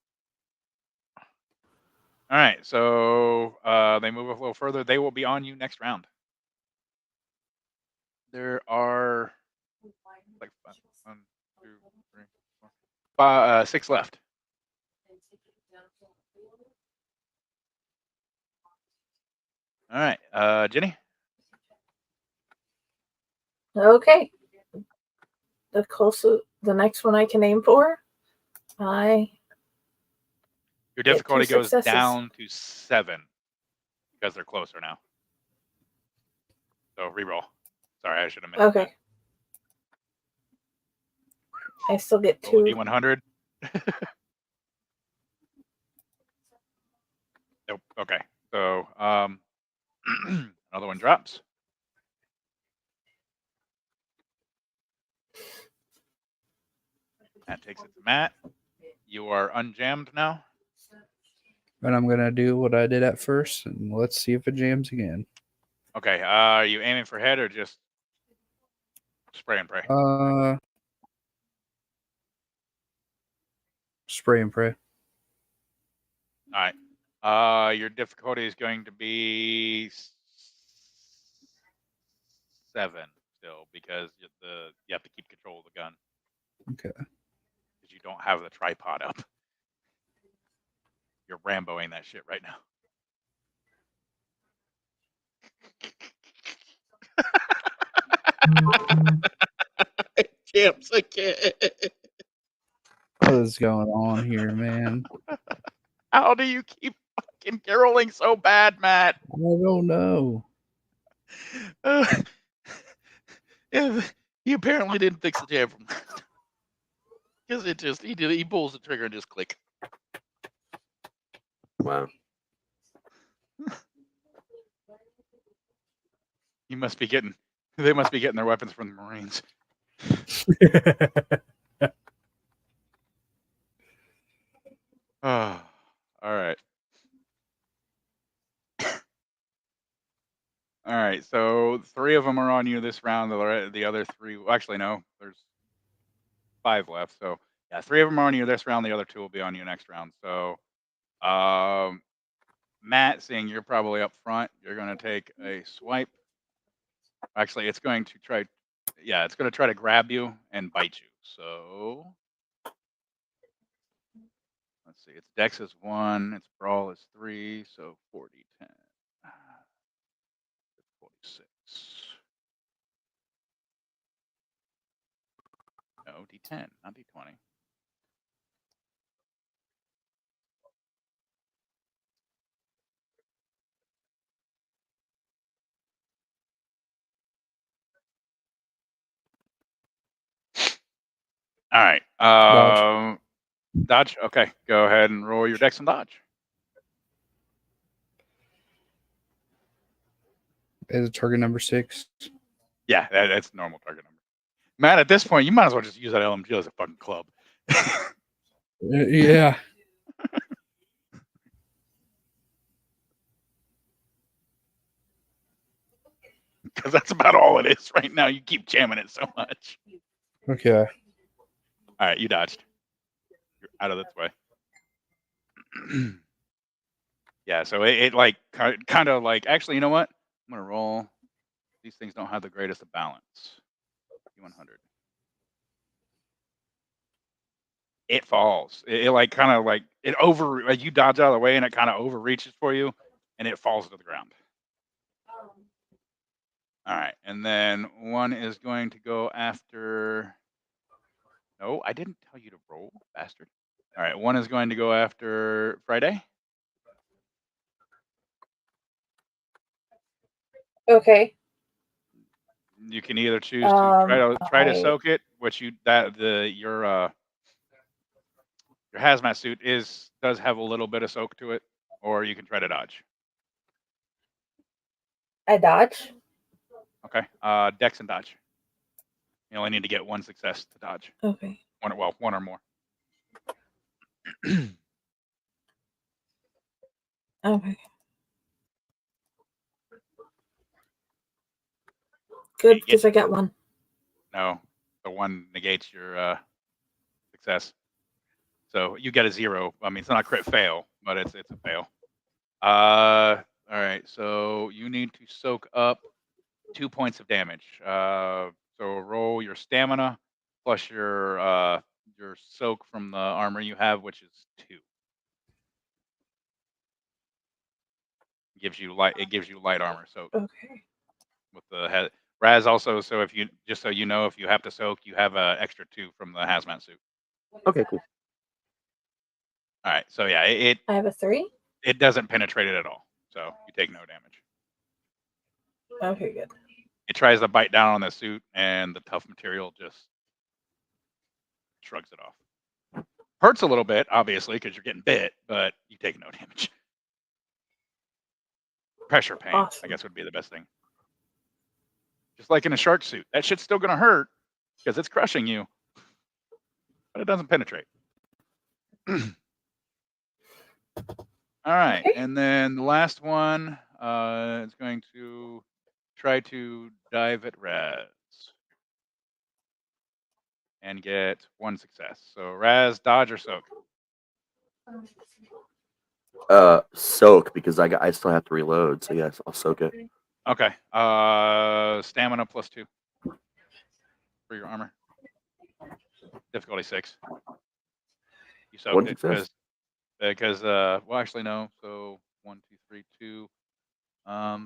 All right, so they move a little further. They will be on you next round. There are like 1, 2, 3, 4, 6 left. All right, Jenny. Okay. The next one I can aim for, Your difficulty goes successes. down to 7 because they're closer now. So reroll. Sorry, I should have mentioned. Okay. I still get 2. Roll a D100. Nope. Okay. So another one drops. That takes it to Matt. You are unjammed now. And I'm gonna do what I did at first, and let's see if it jams again. Okay. Are you aiming for head or just spray and pray? Spray and pray. All right. Your difficulty is going to be 7 still because you have to keep control of the gun. Okay. Because you don't have the tripod up. You're Ramboing that shit right now. Champs again. What is going on here, man? How do you keep fucking caroling so bad, Matt? I don't know. Yeah, he apparently didn't fix the jam from last because he pulls the trigger and just click. Wow. They must be getting their weapons from the Marines. Oh, all right. All right, so 3 of them are on you this round. The other 3, actually no, there's 5 left. So yeah, 3 of them are on you this round. The other 2 will be on you next round. So, Matt, seeing you're probably up front, you're going to take a swipe. Actually, it's going to try. Yeah, it's going to try to grab you and bite you. So let's see. Its Dex is 1. Its Brawl is 3. So 40, 10, 46. No, D10, not D20. All right. Dodge. Dodge. Okay, go ahead and roll your Dex and dodge. As a target number 6. Yeah, that's normal target number. Matt, at this point, you might as well just use that LMG as a fucking club. Yeah. Because that's about all it is right now. You keep jamming it so much. Okay. All right, you dodged. You're out of its way. Yeah, so it like kind of like, actually, you know what? I'm gonna roll. These things don't have the greatest of balance. 100. It falls. It like kind of like like you dodge out of the way and it kind of overreaches for you, and it falls to the ground. All right, and then one is going to go after. No, I didn't tell you to roll, bastard. All right, one is going to go after Friday. Okay. You can either choose to try to I- soak it, which your hazmat suit does have a little bit of soak to it, or you can try to dodge. I dodge. Okay, Dex and dodge. You only need to get 1 success to dodge. Okay. One or more. Okay. Good, because I got 1. No, the 1 negates your success. So you get a 0. I mean, it's not a crit fail, but it's a fail. All right, so you need to soak up 2 points of damage. So roll your stamina plus your soak from the armor you have, which is 2. It gives you light armor. So Okay. with the head, Raz also. So if you so you know, if you have to soak, you have an extra 2 from the hazmat suit. Okay, cool. All right, so yeah, I have a 3. it doesn't penetrate it at all, so you take no damage. Okay, good. It tries to bite down on the suit, and the tough material just shrugs it off. Hurts a little bit, obviously, because you're getting bit, but you take no damage. Pressure pain, Awesome. I guess, would be the best thing. Just like in a shark suit, that shit's still gonna hurt because it's crushing you, but it doesn't penetrate. All right, Okay. and then the last one is going to try to dive at Raz and get 1 success. So Raz, dodge or soak? Soak, because I still have to reload. So yes, I'll soak it. Okay. Stamina plus 2 for your armor. Difficulty 6. You soaked 1 it success. because well, actually no. So 1, 2, 3, 2.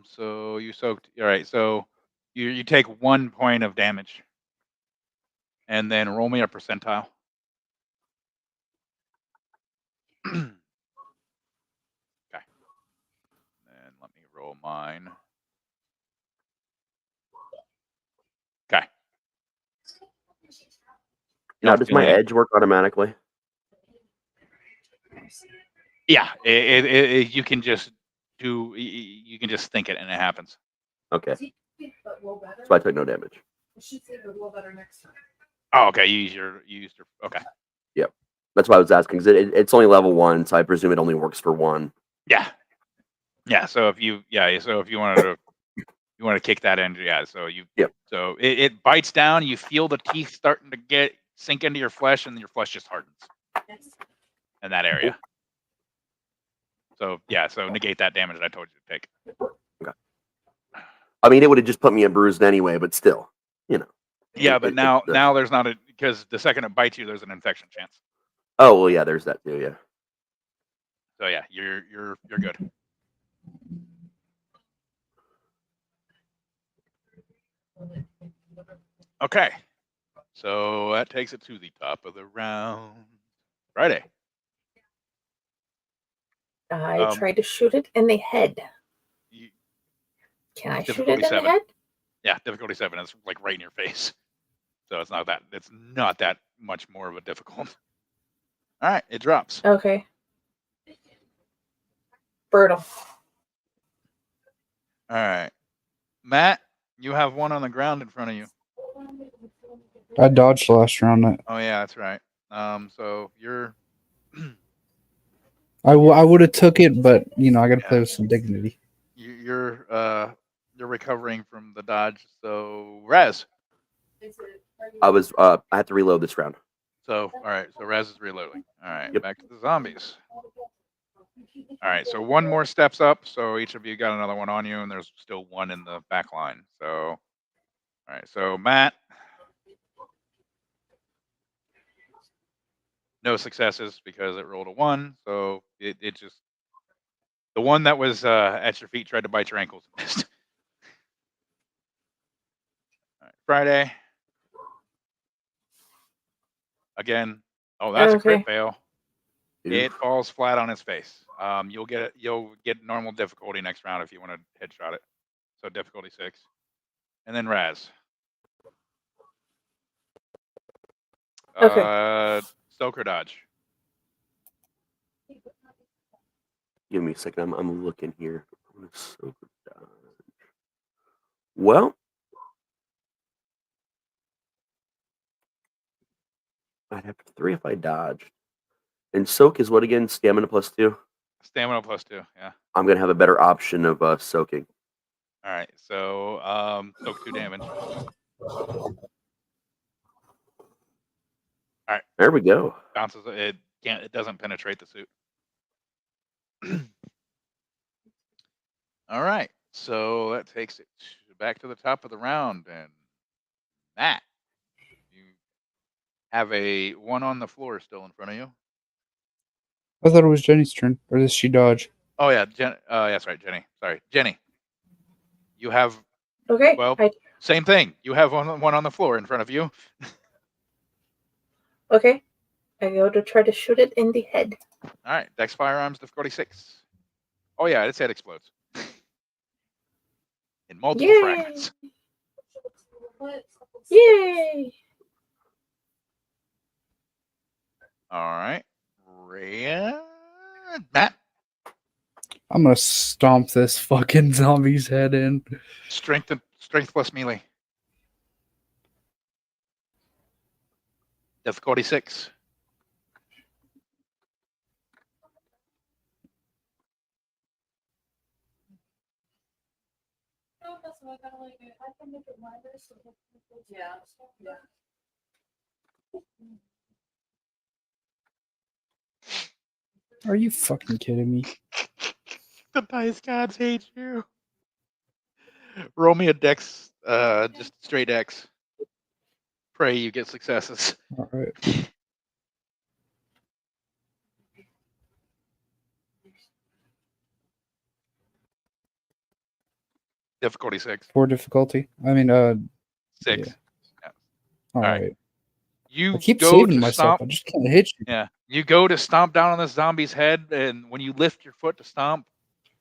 So you soaked. All right. So you take 1 point of damage, and then roll me a percentile. Okay. And let me roll mine. Now, don't does feel my any- edge work automatically? Yeah, you can just you can just think it and it happens. Okay, But roll better. so I took no damage. It should say but roll better next time. Oh, okay. You used your okay. That's why I was asking, because it's only level 1, so I presume it only works for 1. Yeah. So if you wanted to kick that in, so Yep. so it bites down, you feel the teeth starting to sink into your flesh, and your flesh just hardens in that area. So so negate that damage that I told you to take. Okay. I mean, it would have just put me in bruised anyway, but still, Yeah, but now there's not because the second it bites you, there's an infection chance. Oh well, yeah, there's that too. Yeah. So yeah, you're good. Okay, so that takes it to the top of the round. Friday. I tried to shoot it in the head. Can I shoot it in the 7. head? Yeah, difficulty 7 is like right in your face. So it's not that much more of a difficult. All right, it drops. Okay. Brutal. All right. Matt, you have one on the ground in front of you. I dodged last round. Oh yeah, that's right. So you're I would have took it, but I got to play with some dignity. you're recovering from the dodge. So Raz. I had to reload this round. So all right, so Raz is reloading. All right, Yep. back to the zombies. All right, so one more steps up. So each of you got another one on you, and there's still one in the back line. So all right, so Matt. No successes because it rolled a 1. So it just the one that was at your feet tried to bite your ankles. All right, Friday. Again. Oh, that's a crit fail. It falls flat on his face. You'll get normal difficulty next round if you want to headshot it. So difficulty 6. And then Raz. Okay. Stoker dodge. Give me a second. I'm looking here. Well, I'd have 3 if I dodged. And soak is what again? Stamina +2. Stamina +2. Yeah. I'm gonna have a better option of soaking. All right. So soak 2 damage. All right. There we go. Bounces. It doesn't penetrate the suit. All right. So that takes it back to the top of the round, and Matt, you have a one on the floor still in front of you. I thought it was Jenny's turn, or does she dodge? Oh yeah, that's right, Jenny. Sorry, Jenny. You have Okay. well, same thing. You have one on the floor in front of you. Okay. I go to try to shoot it in the head. All right, Dex firearms difficulty 6. Oh yeah, its head explodes in multiple fragments. Yay! All right, Matt. I'm gonna stomp this fucking zombie's head in. Strength plus melee. Difficulty 6. Yeah. Are you fucking kidding me? The dice gods hate you. Roll me a dex, just straight dex. Pray you get successes. All right. Difficulty 6. 4 difficulty. I mean, 6. Yeah. Yeah. All right. right. You I keep go saving to myself. stomp. I just can't hit you. Yeah. You go to stomp down on this zombie's head, and when you lift your foot to stomp,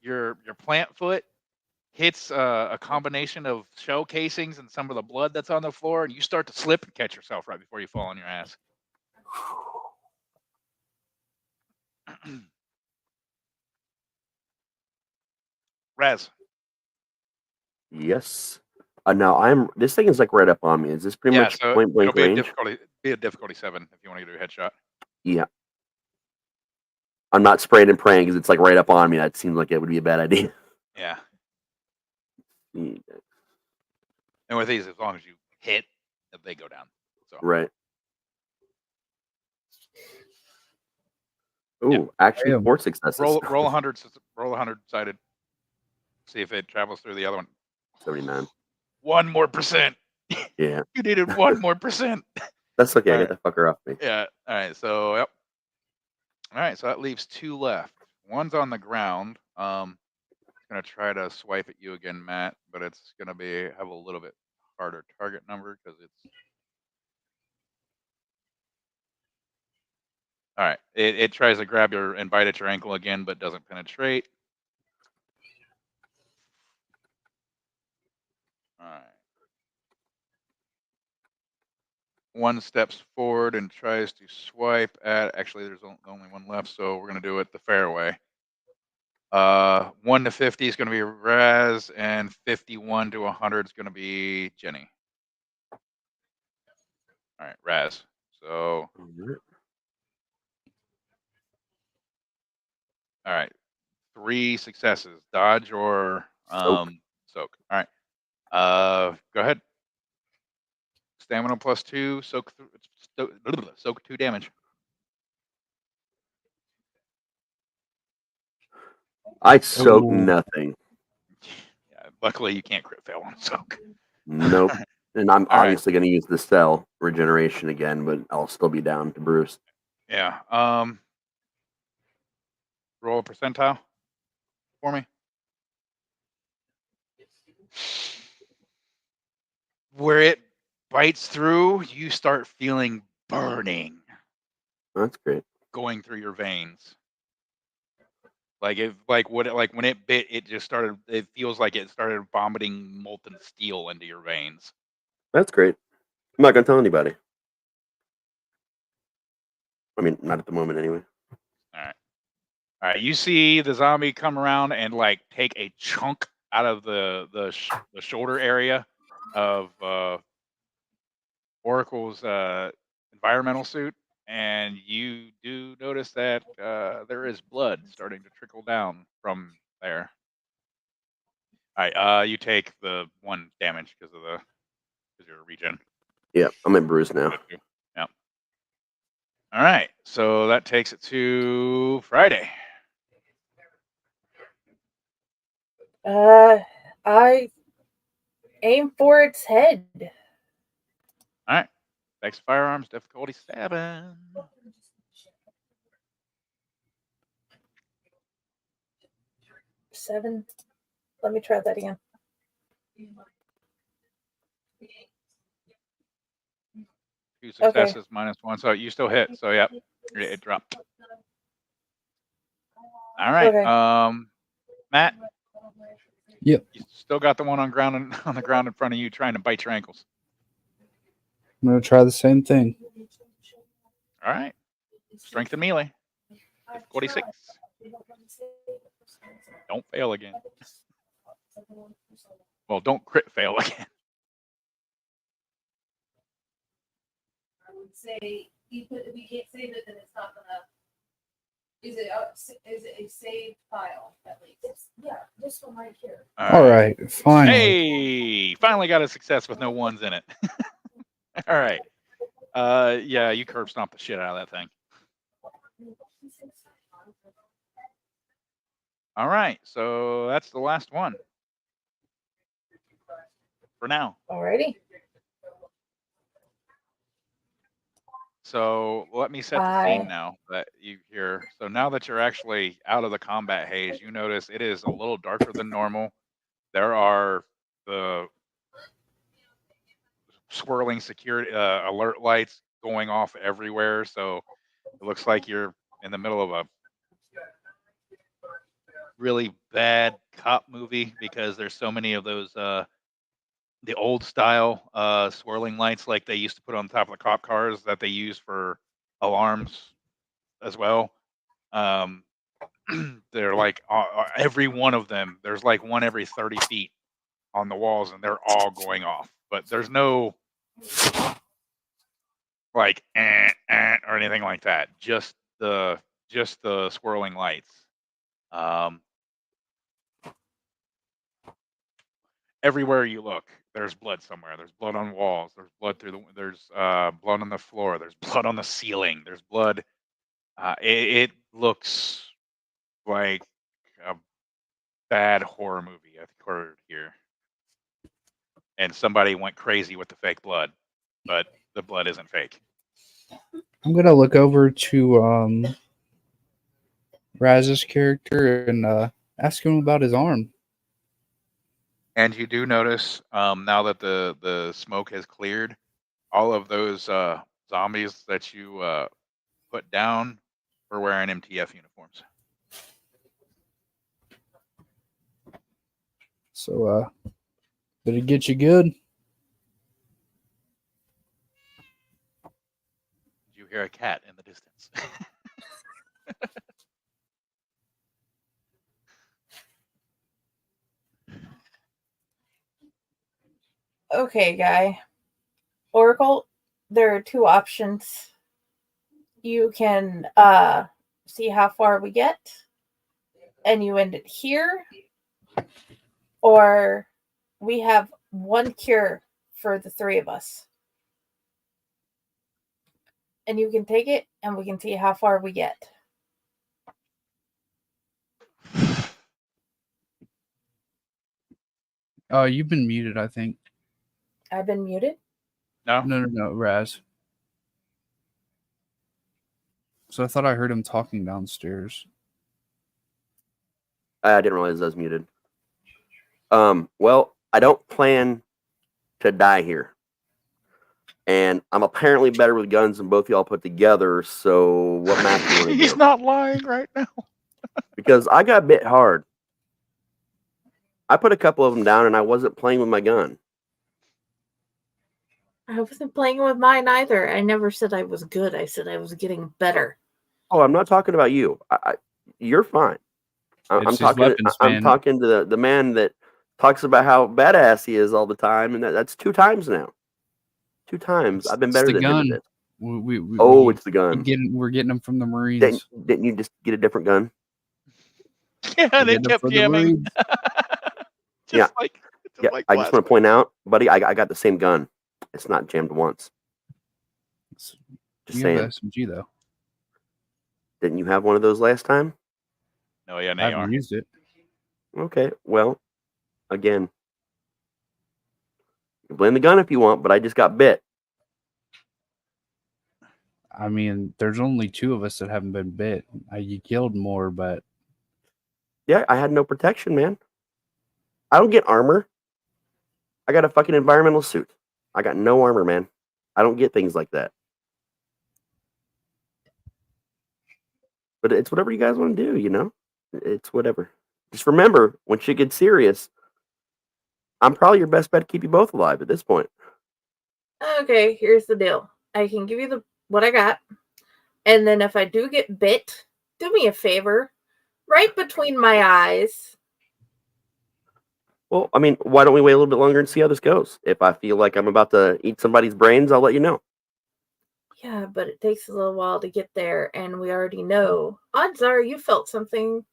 your plant foot hits a combination of shell casings and some of the blood that's on the floor, and you start to slip and catch yourself right before you fall on your ass. Raz. Yes. Now this thing is like right up on me. Is this pretty much so point blank it'll be range? a difficulty 7 if you want to do a headshot. Yeah. I'm not spraying and praying because it's like right up on me. That seems like it would be a bad idea. Yeah. Mm, And with these, as long as you hit, they go down. So right. Ooh, actually, 4 successes. roll 100. Roll 100 sided. See if it travels through the other one. 79. 1 more percent. Yeah. You needed 1 more percent. That's okay. All Get the fucker off me. Yeah. All right. So yep. All right. So that leaves 2 left. One's on the ground. Gonna try to swipe at you again, Matt, but it's gonna have a little bit harder target number because it's. All right. It tries to grab and bite at your ankle again, but doesn't penetrate. All right. One steps forward and tries to swipe at. Actually, there's only one left, so we're gonna do it the fair way. 1 to 50 is gonna be Raz, and 51 to 100 is gonna be Jenny. All right, Raz. So. All right. 3 successes. Dodge or soak. All right. Go ahead. Stamina +2. Soak 2 damage. I soak nothing. Yeah, luckily you can't crit fail on soak. Nope. And I'm All obviously going to use the cell regeneration again, but I'll still be down to Bruce. Yeah. Roll a percentile for me. Where it bites through, you start feeling burning. That's great. Going through your veins. When it bit, it just started. It feels like it started vomiting molten steel into your veins. That's great. I'm not gonna tell anybody. I mean, not at the moment, anyway. All right. You see the zombie come around and like take a chunk out of the shoulder area of Oracle's environmental suit, and you do notice that there is blood starting to trickle down from there. All right, you take the 1 damage because you're a regen. Yeah, I'm at Bruce now. Yeah. All right, so that takes it to Friday. I aim for its head. All right. Dex firearms, difficulty 7. Seven. Let me try that again. 2 successes -1, so you still hit. So yep, it dropped. All right. Okay. Matt. Yep. You still got the one on the ground in front of you trying to bite your ankles. I'm gonna try the same thing. All right. Strength and melee. 46. Don't fail again. Well, don't crit fail again. I would say we can't save it, then it's not gonna. Is it a saved file at least? Yeah, this one right here. All right, finally. Hey, finally got a success with no 1s in it. All right. Yeah, you curb stomp the shit out of that thing. All right, so that's the last one for now. Alrighty. So let me set the scene now that you hear. So now that you're actually out of the combat haze, you notice it is a little darker than normal. There are the swirling security alert lights going off everywhere. So it looks like you're in the middle of a really bad cop movie because there's so many of those the old style swirling lights like they used to put on top of the cop cars that they use for alarms as well. They're like every one of them. There's like one every 30 feet on the walls, and they're all going off. But there's no like or anything like that. Just the swirling lights. Everywhere you look, there's blood somewhere. There's blood on walls. There's blood there's blood on the floor. There's blood on the ceiling. There's blood. It looks like a bad horror movie I've heard here. And somebody went crazy with the fake blood, but the blood isn't fake. I'm gonna look over to Raz's character and ask him about his arm. And you do notice now that the smoke has cleared, all of those zombies that you put down were wearing MTF uniforms. So, did it get you good? Did you hear a cat in the distance? Okay, guy. Oracle, there are two options. You can see how far we get, and you end it here, or we have one cure for the three of us. And you can take it, and we can see how far we get. You've been muted, I think. I've been muted? No, Raz. So I thought I heard him talking downstairs. I didn't realize I was muted. Well, I don't plan to die here. And I'm apparently better with guns than both y'all put together, so what math do you want to do? He's not lying right now. Because I got bit hard. I put a couple of them down and I wasn't playing with my gun. I wasn't playing with mine either. I never said I was good. I said I was getting better. Oh, I'm not talking about you. You're fine. I'm talking to the man that talks about how badass he is all the time, and that's 2 times now. 2 times. I've been better than him at this. It's the gun. We're getting them from the Marines. Didn't you just get a different gun? Yeah, they kept jamming. I just want to point out, buddy, I got the same gun. It's not jammed once. Just saying. SMG though. Didn't you have one of those last time? No, yeah, I haven't used it. Okay, well, again, you can blame the gun if you want, but I just got bit. I mean, there's only 2 of us that haven't been bit. You killed more, but yeah, I had no protection, man. I don't get armor. I got a fucking environmental suit. I got no armor, man. I don't get things like that. But it's whatever you guys want to do, you know? It's whatever. Just remember, when shit gets serious, I'm probably your best bet to keep you both alive at this point. Okay, here's the deal. I can give you what I got. And then if I do get bit, do me a favor. Right between my eyes. Well, I mean, why don't we wait a little bit longer and see how this goes? If I feel like I'm about to eat somebody's brains, I'll let you know. Yeah, but it takes a little while to get there, and we already know. Odds are you felt something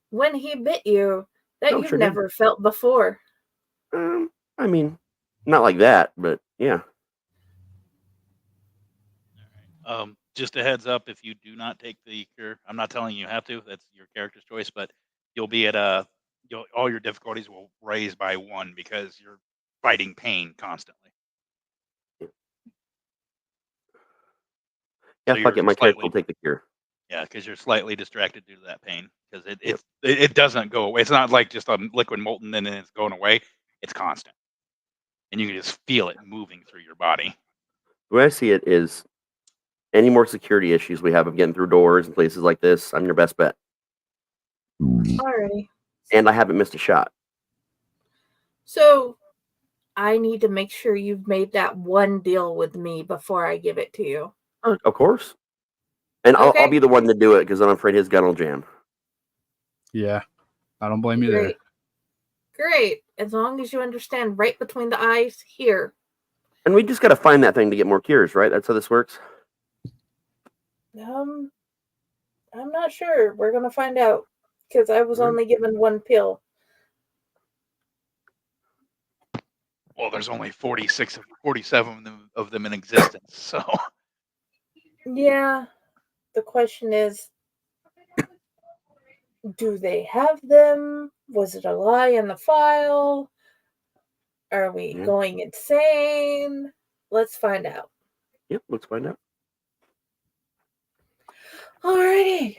when he bit you that you've never felt before. I mean, not like that, but yeah. Just a heads up, if you do not take the cure, I'm not telling you have to. That's your character's choice, but you'll be at all your difficulties will raise by 1 because you're fighting pain constantly. Yeah, so fuck it, my character will take the cure. Yeah, because you're slightly distracted due to that pain. Because it doesn't go away. It's not like just a liquid molten and then it's going away. It's constant. And you can just feel it moving through your body. The way I see it is, any more security issues we have of getting through doors and places like this, I'm your best bet. Alrighty. And I haven't missed a shot. So I need to make sure you've made that one deal with me before I give it to you. Of course. And Okay. I'll be the one to do it because I'm afraid his gun will jam. Yeah, I don't blame you there. Great. As long as you understand right between the eyes here. And we just got to find that thing to get more cures, right? That's how this works. I'm not sure. We're gonna find out because I was only given one pill. Well, there's only 46 or 47 of them in existence, so. Yeah. The question is, do they have them? Was it a lie in the file? Are we going insane? Let's find out. Yep, let's find out. Alrighty.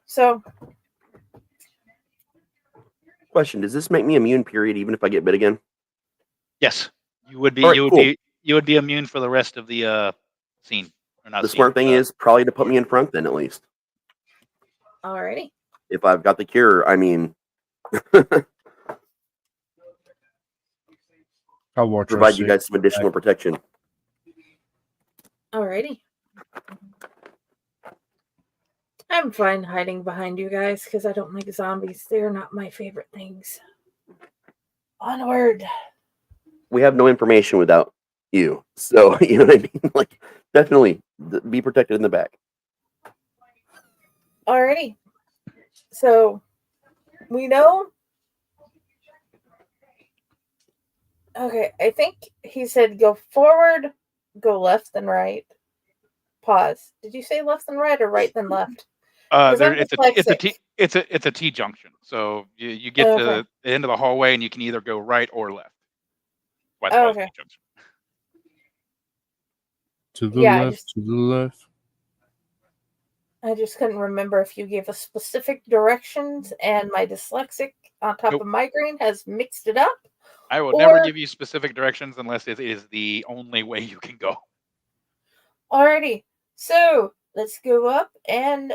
So, Question: does this make me immune? Period, even if I get bit again? Yes, you would be. All right, You would be immune for the rest of the scene. Or not The scene, smart thing is probably to put me in front then, at least. alrighty. If I've got the cure, I mean, I'll watch. provide you guys some additional protection. Alrighty. I'm fine hiding behind you guys because I don't like zombies. They're not my favorite things. Onward. We have no information without you, so you know what I mean. Like, definitely be protected in the back. Alrighty. So we know. Okay, I think he said go forward, go left, then right. Pause. Did you say left then right or right then left? It's a T junction. So you get to the end of the hallway and you can either go right or left. Okay. To the left, to the left. I just couldn't remember if you gave us specific directions, and my dyslexic on top of migraine has mixed it up. I will never give you specific directions unless it is the only way you can go. Alrighty. So let's go up and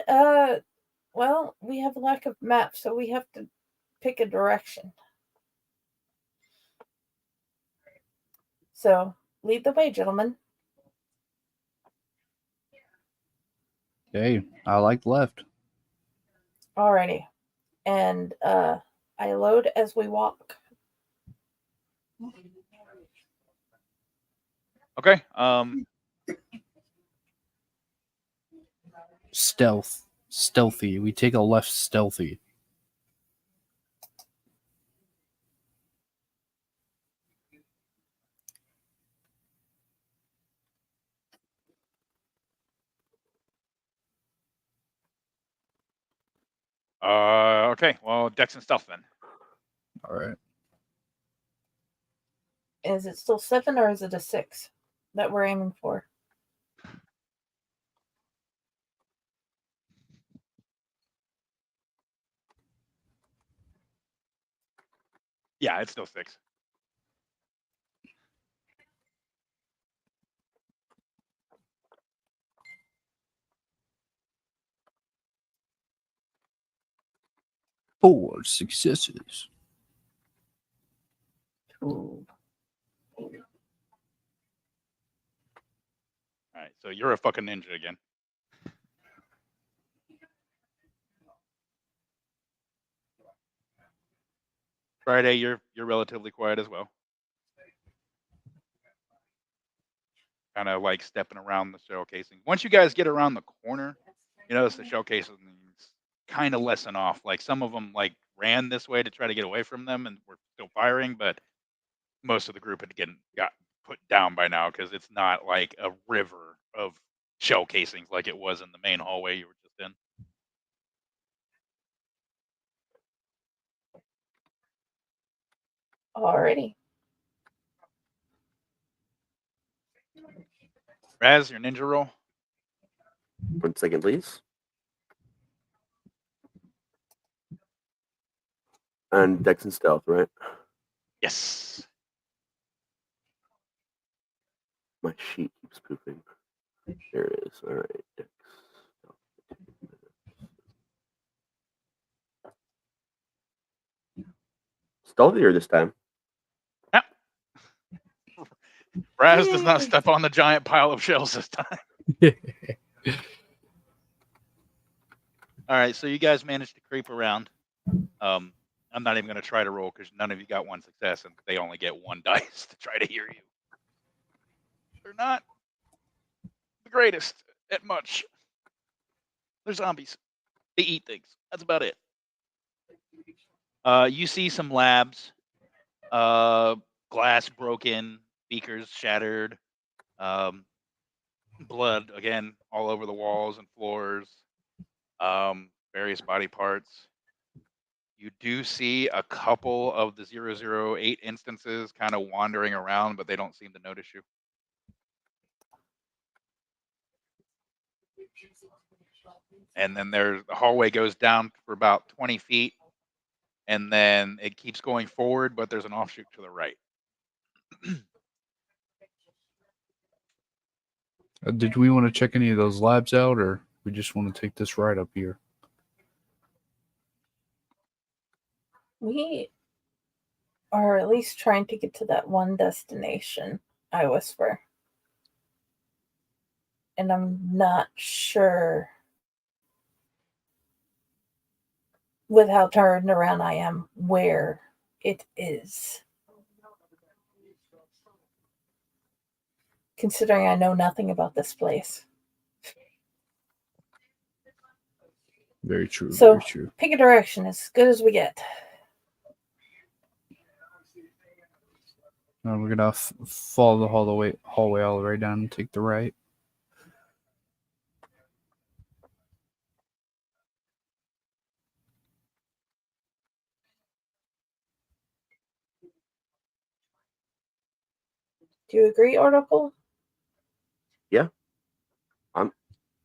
well, we have a lack of maps, so we have to pick a direction. So lead the way, gentlemen. Hey, I like left. Alrighty. And I load as we walk. Okay. Stealthy. We take a left stealthy. Okay. Well, Dex and stealth then. All right. Is it still 7 or is it a 6 that we're aiming for? Yeah, it's still 6. Four successes. Ooh. All right, so you're a fucking ninja again. Friday, you're relatively quiet as well. Kind of like stepping around the shell casing. Once you guys get around the corner, you notice the shell casings kind of lessen off. Like some of them like ran this way to try to get away from them and were still firing, but most of the group had got put down by now because it's not like a river of shell casings like it was in the main hallway you were just in. Alrighty. Raz, your ninja roll. 1 second, please. And Dex and stealth, right? Yes. My sheet keeps pooping. There it is. All right. Dex. stealthier this time. Raz does not step on the giant pile of shells this time. All right, so you guys managed to creep around. I'm not even going to try to roll because none of you got one success, and they only get one dice to try to hear you. They're not the greatest at much. They're zombies. They eat things. That's about it. You see some labs, glass broken, beakers shattered, blood again all over the walls and floors, various body parts. You do see a couple of the 008 instances kind of wandering around, but they don't seem to notice you. And then the hallway goes down for about 20 feet, and then it keeps going forward, but there's an offshoot to the right. Did we want to check any of those labs out, or we just want to take this ride up here? We are at least trying to get to that one destination, I whisper. And I'm not sure with how turned around I am where it is. Considering I know nothing about this place. Very true. So, very true. Pick a direction as good as we get. We're gonna follow the hallway all the way down and take the right. Do you agree, Oracle? Yeah.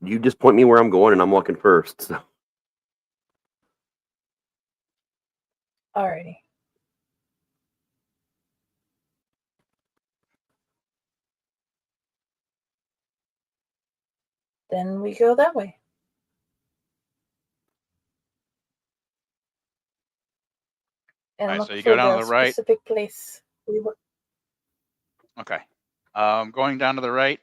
You just point me where I'm going, and I'm walking first. So. Alrighty. Then we go that way. And Alright, look so you for go down to the the right. specific place we were. Okay. Going down to the right,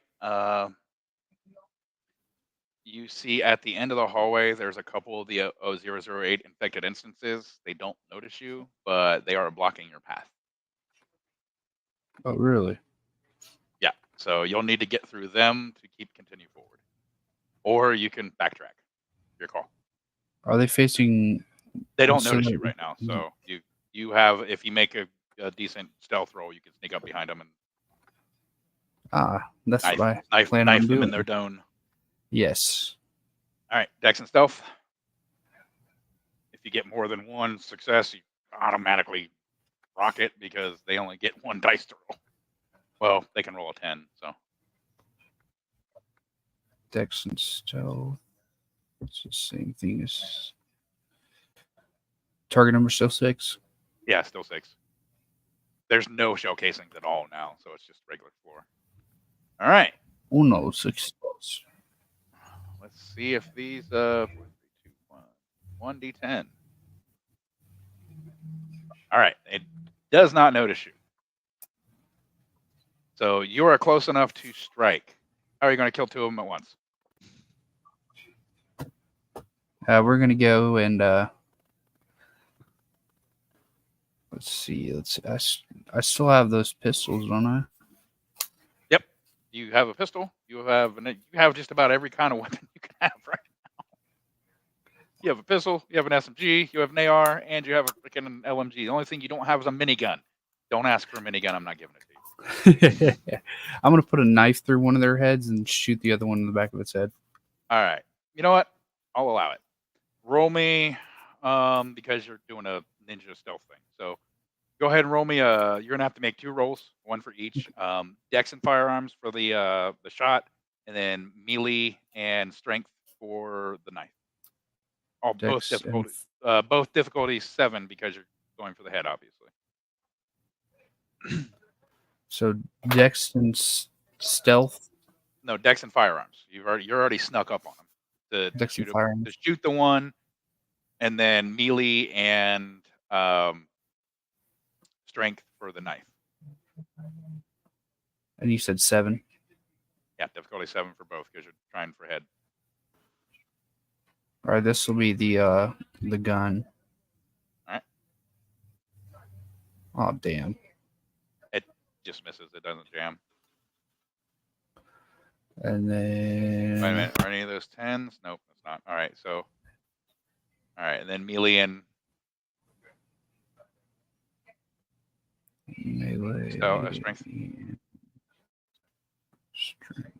you see at the end of the hallway, there's a couple of the 008 infected instances. They don't notice you, but they are blocking your path. Oh, really? Yeah. So you'll need to get through them to continue forward. Or you can backtrack. Your call. Are they facing? They don't notice you right now. So you have, if you make a decent stealth roll, you can sneak up behind them and that's what I plan knife on them doing. in their dome. Yes. All right, Dex and stealth. If you get more than one success, you automatically rock it because they only get one dice to roll. Well, they can roll a 10, so. Dex and stealth. It's the same thing as target number still 6. Yeah, still 6. There's no shell casings at all now, so it's just regular floor. All right. Oh no, 6. Let's see if these 4, 3, 2, 1 1d10. All right, it does not notice you. So you are close enough to strike. How are you going to kill 2 of them at once? We're gonna go and let's see. I still have those pistols, don't I? Yep. You have a pistol. You have just about every kind of weapon you can have right now. You have a pistol. You have an SMG. You have an AR, and you have a freaking LMG. The only thing you don't have is a minigun. Don't ask for a minigun. I'm not giving it to you. I'm gonna put a knife through one of their heads and shoot the other one in the back of its head. All right. You know what? I'll allow it. Roll me, because you're doing a ninja stealth thing. So go ahead and roll me. You're gonna have to make 2 rolls, one for each. Dex and firearms for the shot, and then melee and strength for the knife. Oh, both difficulties 7 because you're going for the head, obviously. So Dex and stealth. No, Dex and firearms. You're already snuck up on them to shoot the one, and then melee and strength for the knife. And you said 7. Yeah, difficulty 7 for both because you're trying for head. All right, this will be the gun. All right. Oh damn. It just misses. It doesn't jam. And then Wait a minute. Are any of those 10s? Nope, it's not. All right, so. All right, and then melee and. melee. So, strength. Strength.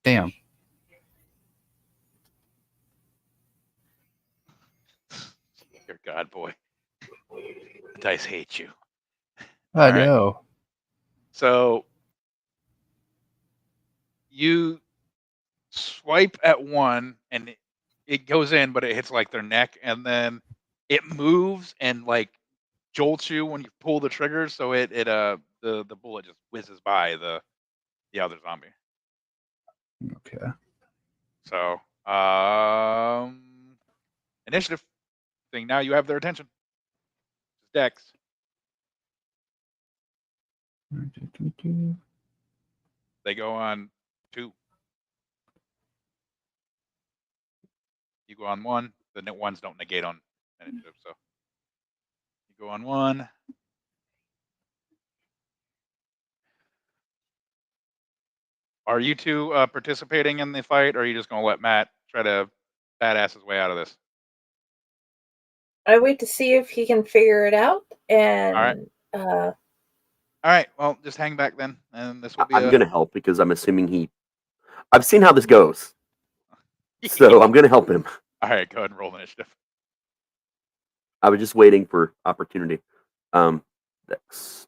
Damn. Dear God, boy. The dice hate you. I All right. know. So you swipe at one and it goes in, but it hits like their neck, and then it moves and like jolts you when you pull the trigger, so the bullet just whizzes by the other zombie. Okay. So initiative thing, now you have their attention. It's Dex. They go on 2. You go on 1. The ones don't negate on initiative, so you go on 1. Are you two participating in the fight, or are you just going to let Matt try to badass his way out of this? I wait to see if he can figure it out, and All right. Well, just hang back then, and this will be. I'm gonna help because I'm assuming I've seen how this goes, so I'm gonna help him. All right, go ahead and roll initiative. I was just waiting for opportunity. Dex.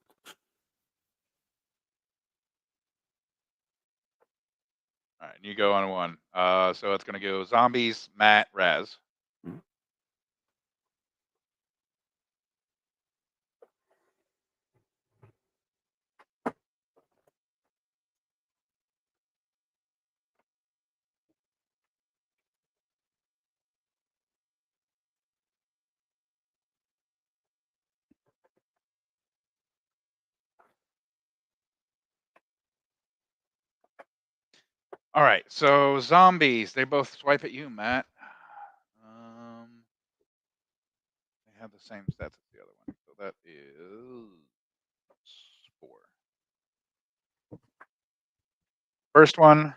All right, and you go on 1. So it's going to go zombies, Matt, Raz. Mm-hmm. All right, so zombies, they both swipe at you, Matt. They have the same stats as the other one, so that is 4. First one.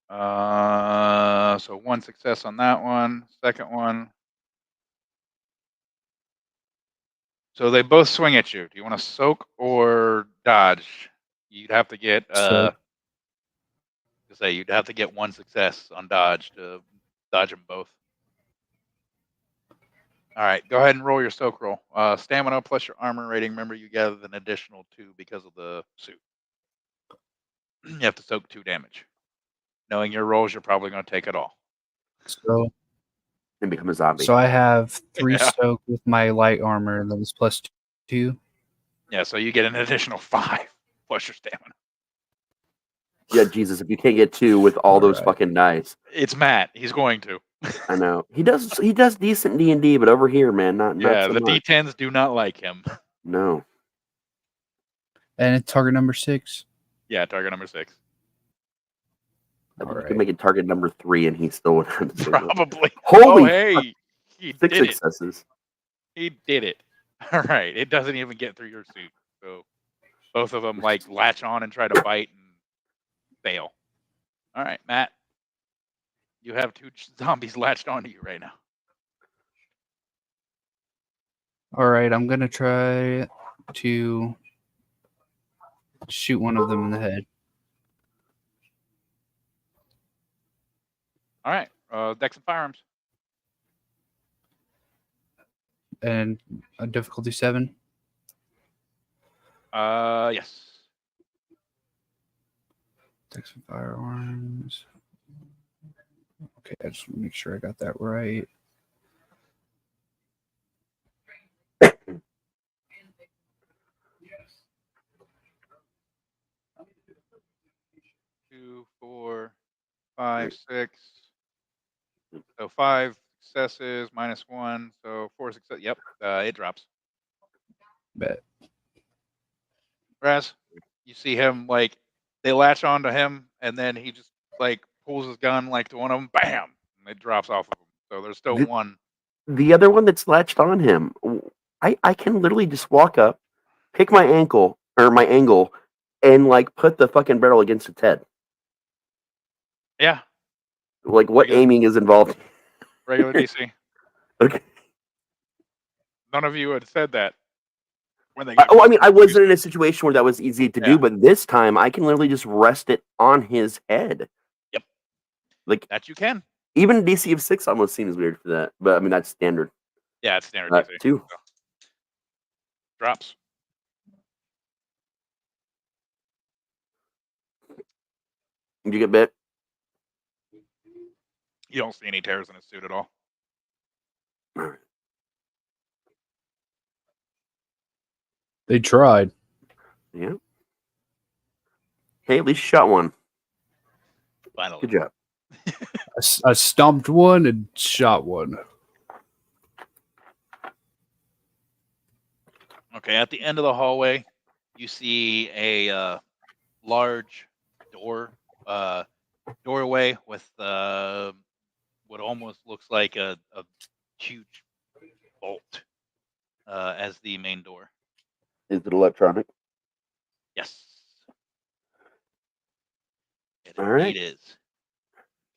So 1 success on that one. Second one. So they both swing at you. Do you want to soak or dodge? You'd have to get you'd have to get 1 success on dodge to dodge them both. All right, go ahead and roll your soak roll. Stamina plus your armor rating. Remember, you get an additional 2 because of the suit. You have to soak 2 damage. Knowing your rolls, you're probably going to take it all. So And become a zombie. I have 3 Yeah. soak with my light armor that was plus 2. Yeah, so you get an additional 5 plus your stamina. Yeah, Jesus, if you can't get 2 with all those Alright. fucking dice. It's Matt. He's going to. I know. He does decent D&D, but over here, man, not Yeah, so the much. D10s do not like him. No. And it's target number 6. Yeah, target number 6. I think you Alright. could make it target number 3 and he still would have the same roll. Probably. Holy oh, hey. He 6 did it. successes. He did it. All right. It doesn't even get through your suit. So both of them like latch on and try to bite and fail. All right, Matt. You have 2 zombies latched onto you right now. Alright, I'm gonna try to shoot one of them in the head. All right. Dex and firearms. And a difficulty 7. Yes. Dex and firearms. Okay, I just want to make sure I got that right. 6. So 5 successes minus 1. So 4 success. Yep, it drops. Bet. Raz, you see him like they latch onto him, and then he just like pulls his gun like to one of them, bam, and it drops off of him. So there's still one. The other one that's latched on him, I can literally just walk up, pick my ankle or my angle, and like put the fucking barrel against its head. Yeah, Like what Regular- aiming is involved? regular DC. Okay. None of you had said that when they I got. mean, I wasn't in a situation where that was easy to Yeah. do, but this time I can literally just rest it on his head. Yep. Like That you can. even DC of 6 almost seems weird for that, but I mean that's standard. Yeah, it's standard DC. 2. So. Drops. Did you get bit? You don't see any tears in his suit at all. All right. They tried. Yeah. Hey, at least you shot one. Finally. Good job. I stomped one and shot one. Okay, at the end of the hallway, you see a large doorway with what almost looks like a huge bolt as the main door. Is it electronic? Yes. It All right. indeed is.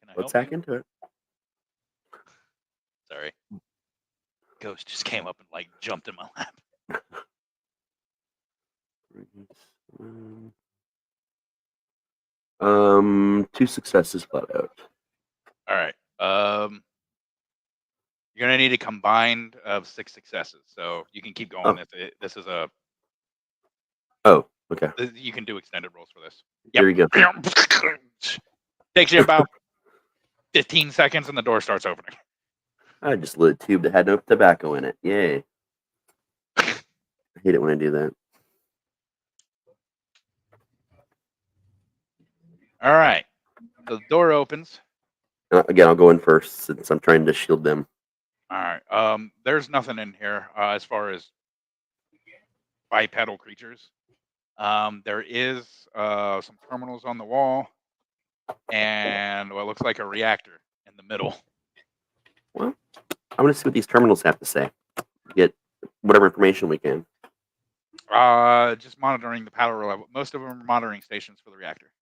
Can I Let's help hack you? into it. Sorry. Ghost just came up and like jumped in my lap. 2 successes flat out. All right. You're gonna need a combined of 6 successes, so you can keep going. This is a. Oh, okay. You can do extended rolls for this. Here you go. Takes you about 15 seconds, and the door starts opening. I just lit a tube that had no tobacco in it. Yay. I hate it when I do that. All right. The door opens. Again, I'll go in first since I'm trying to shield them. All right. There's nothing in here as far as bipedal creatures. There is some terminals on the wall, and what looks like a reactor in the middle. Well, I want to see what these terminals have to say. Get whatever information we can. Just monitoring the power level. Most of them are monitoring stations for the reactor.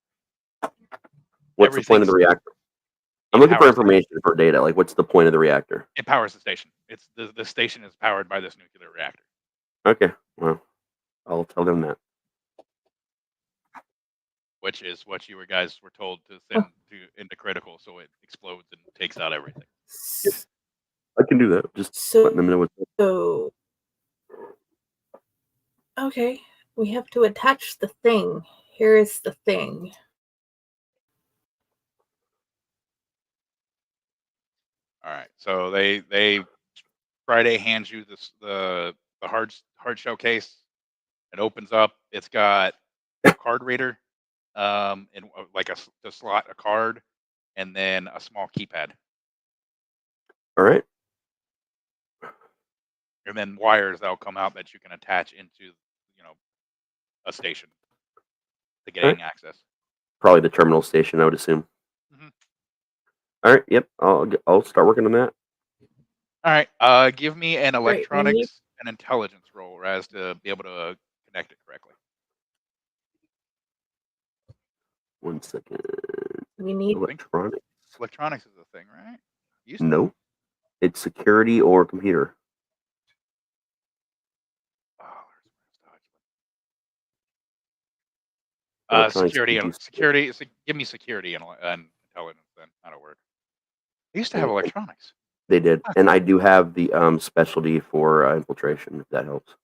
What's the point of the reactor? I'm looking for information for data. Like, what's the point of the reactor? It powers the station. It's the station is powered by this nuclear reactor. Okay, well, I'll tell them that. Which is what you guys were told to send into critical, so it explodes and takes out everything. I can do that. Just letting them know what's up. So, okay, we have to attach the thing. Here is the thing. All right, so they Friday hands you the hard shell case. It opens up. It's got a card reader, and like to slot a card, and then a small keypad. All right. And then wires that'll come out that you can attach into, a station to gain access. Probably the terminal station, I would assume. Mm-hmm. All right. Yep. I'll start working on that. All right. Give me an electronics and intelligence roll, Raz, to be able to connect it correctly. 1 second. We need Electronics. Electronics is a thing, right? No. It's security or computer. Security. Give me security and intelligence. Then that'll work. I used to have electronics. They did, and I do have the specialty for infiltration. If that helps.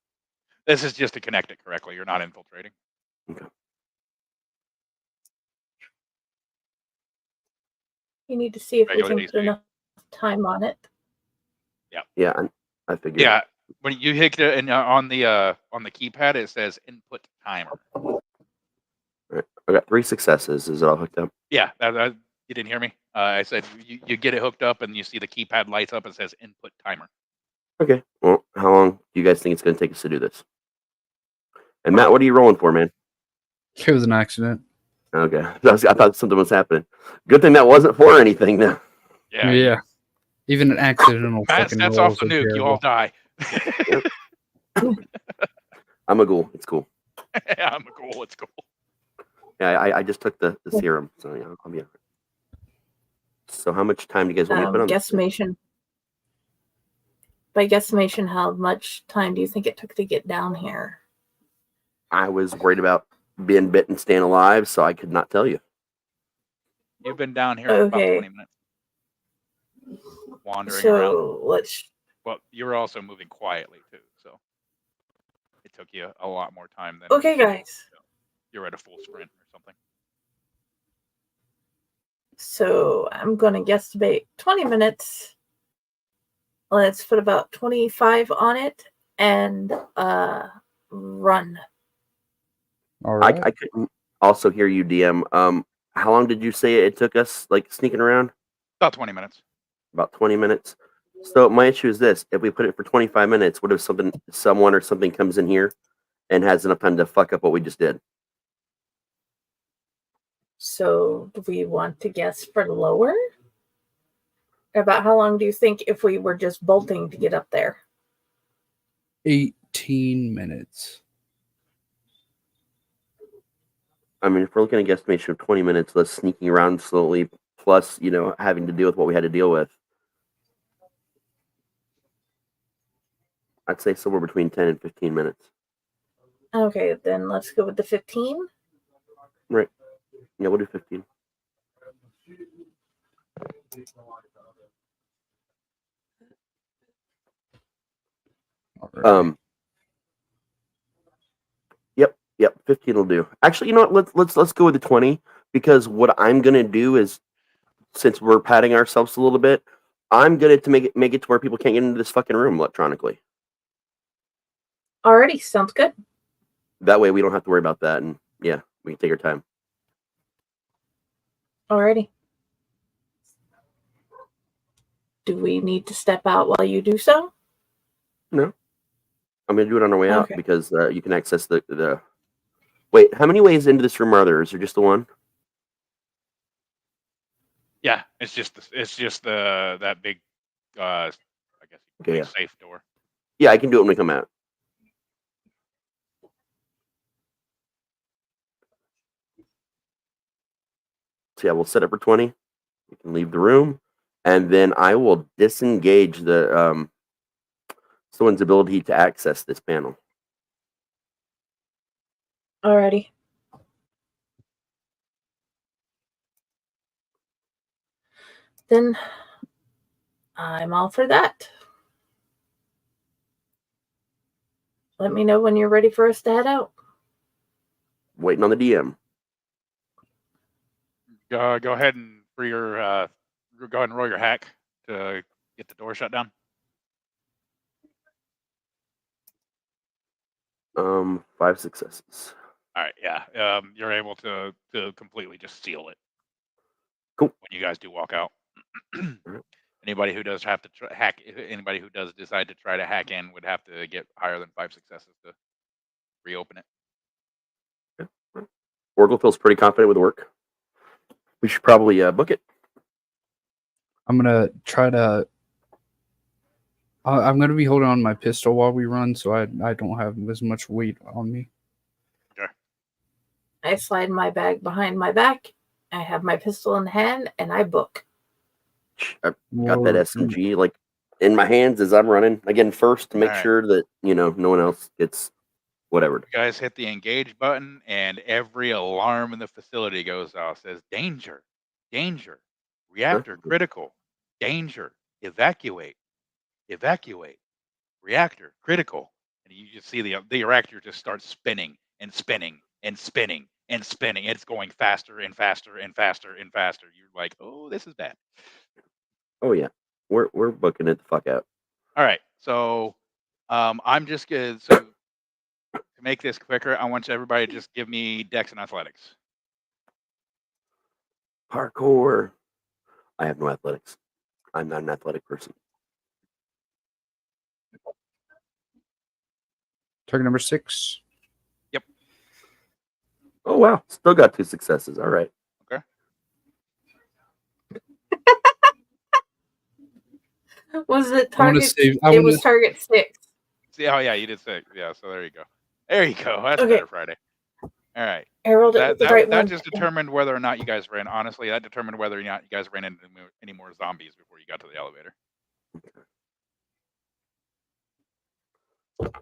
This is just to connect it correctly. You're not infiltrating. Okay. You need to see if we can put enough time on it. Yeah. Yeah, I figured. Yeah, when you hit it on the keypad, it says input timer. All right. I got 3 successes. Is it all hooked up? Yeah, You didn't hear me? I said you get it hooked up and you see the keypad lights up and says input timer. Okay. Well, how long do you guys think it's going to take us to do this? And Matt, what are you rolling for, man? It was an accident. Okay. I thought something was happening. Good thing that wasn't for anything, though. Yeah. Even an accidental Matt fucking sets roll off the is nuke. You all terrible. die. I'm a ghoul. It's cool. Yeah, I'm cool. It's cool. Yeah, I just took the serum, so yeah, I'll be all right. So how much time do you guys want me to put on this? Guesstimation. By guesstimation, how much time do you think it took to get down here? I was worried about being bit and staying alive, so I could not tell you. You've been down here for about 20 minutes. Wandering around. Well, you were also moving quietly too, so it took you a lot more time than. Okay, guys. You're at a full sprint or something. So I'm going to guesstimate 20 minutes. Let's put about 25 on it and run. All right. I couldn't also hear you, DM. How long did you say it took us, like, sneaking around? About 20 minutes. About 20 minutes. So my issue is this: if we put it for 25 minutes, what if someone or something comes in here and has enough time to fuck up what we just did? So do we want to guess for lower? About how long do you think if we were just bolting to get up there? 18 minutes. I mean, if we're looking at a guesstimation of 20 minutes, less sneaking around slowly, plus, having to deal with what we had to deal with, I'd say somewhere between 10 and 15 minutes. Okay, then let's go with the 15. Right. Yeah, we'll do 15. Right. Yep, 15 will do. Actually, you know what? Let's go with the 20, because what I'm gonna do is, since we're padding ourselves a little bit, I'm gonna make it to where people can't get into this fucking room electronically. Alrighty, sounds good. That way we don't have to worry about that, and yeah, we can take our time. Alrighty. Do we need to step out while you do so? No. I'm gonna do it on our way out, Okay. because you can access the. Wait, how many ways into this room are there? Is there just the one? Yeah, it's just that big, I guess, Okay, yeah. safe door. Yeah, I can do it when we come out. So yeah, we'll set it for 20. We can leave the room, and then I will disengage someone's ability to access this panel. Alrighty. Then I'm all for that. Let me know when you're ready for us to head out. Waiting on the DM. Go ahead and go ahead and roll your hack to get the door shut down. 5 successes. All right, yeah. You're able to completely just seal it. Cool. When you guys do walk out. Right. Anybody who does have to hack, anybody who does decide to try to hack in would have to get higher than 5 successes to reopen it. Yeah. Orgle feels pretty confident with work. We should probably book it. I'm gonna try to. I'm gonna be holding on my pistol while we run, so I don't have as much weight on me. Okay. I slide my bag behind my back. I have my pistol in hand, and I book. I've got that SMG like in my hands as I'm running again first to make sure that no one else gets whatever. You guys hit the engage button, and every alarm in the facility goes off. Says danger, danger, reactor critical, danger, evacuate, reactor critical, and you just see the reactor just starts spinning and spinning and spinning and spinning. It's going faster and faster and faster and faster. You're like, oh, this is bad. Oh yeah, we're booking it the fuck out. All right, so I'm just gonna to make this quicker. I want everybody to just give me Dex and Athletics. Parkour. I have no athletics. I'm not an athletic person. Target number 6. Oh wow, still got 2 successes. All right. Okay. Was it I wanna target? save- I It wanna- was target 6. See, oh yeah, you did 6. Yeah, so there you go. There you go. That's Okay. better, Friday. All right. I rolled it That with the right that one. just determined whether or not you guys ran. Honestly, that determined whether or not you guys ran into any more zombies before you got to the elevator.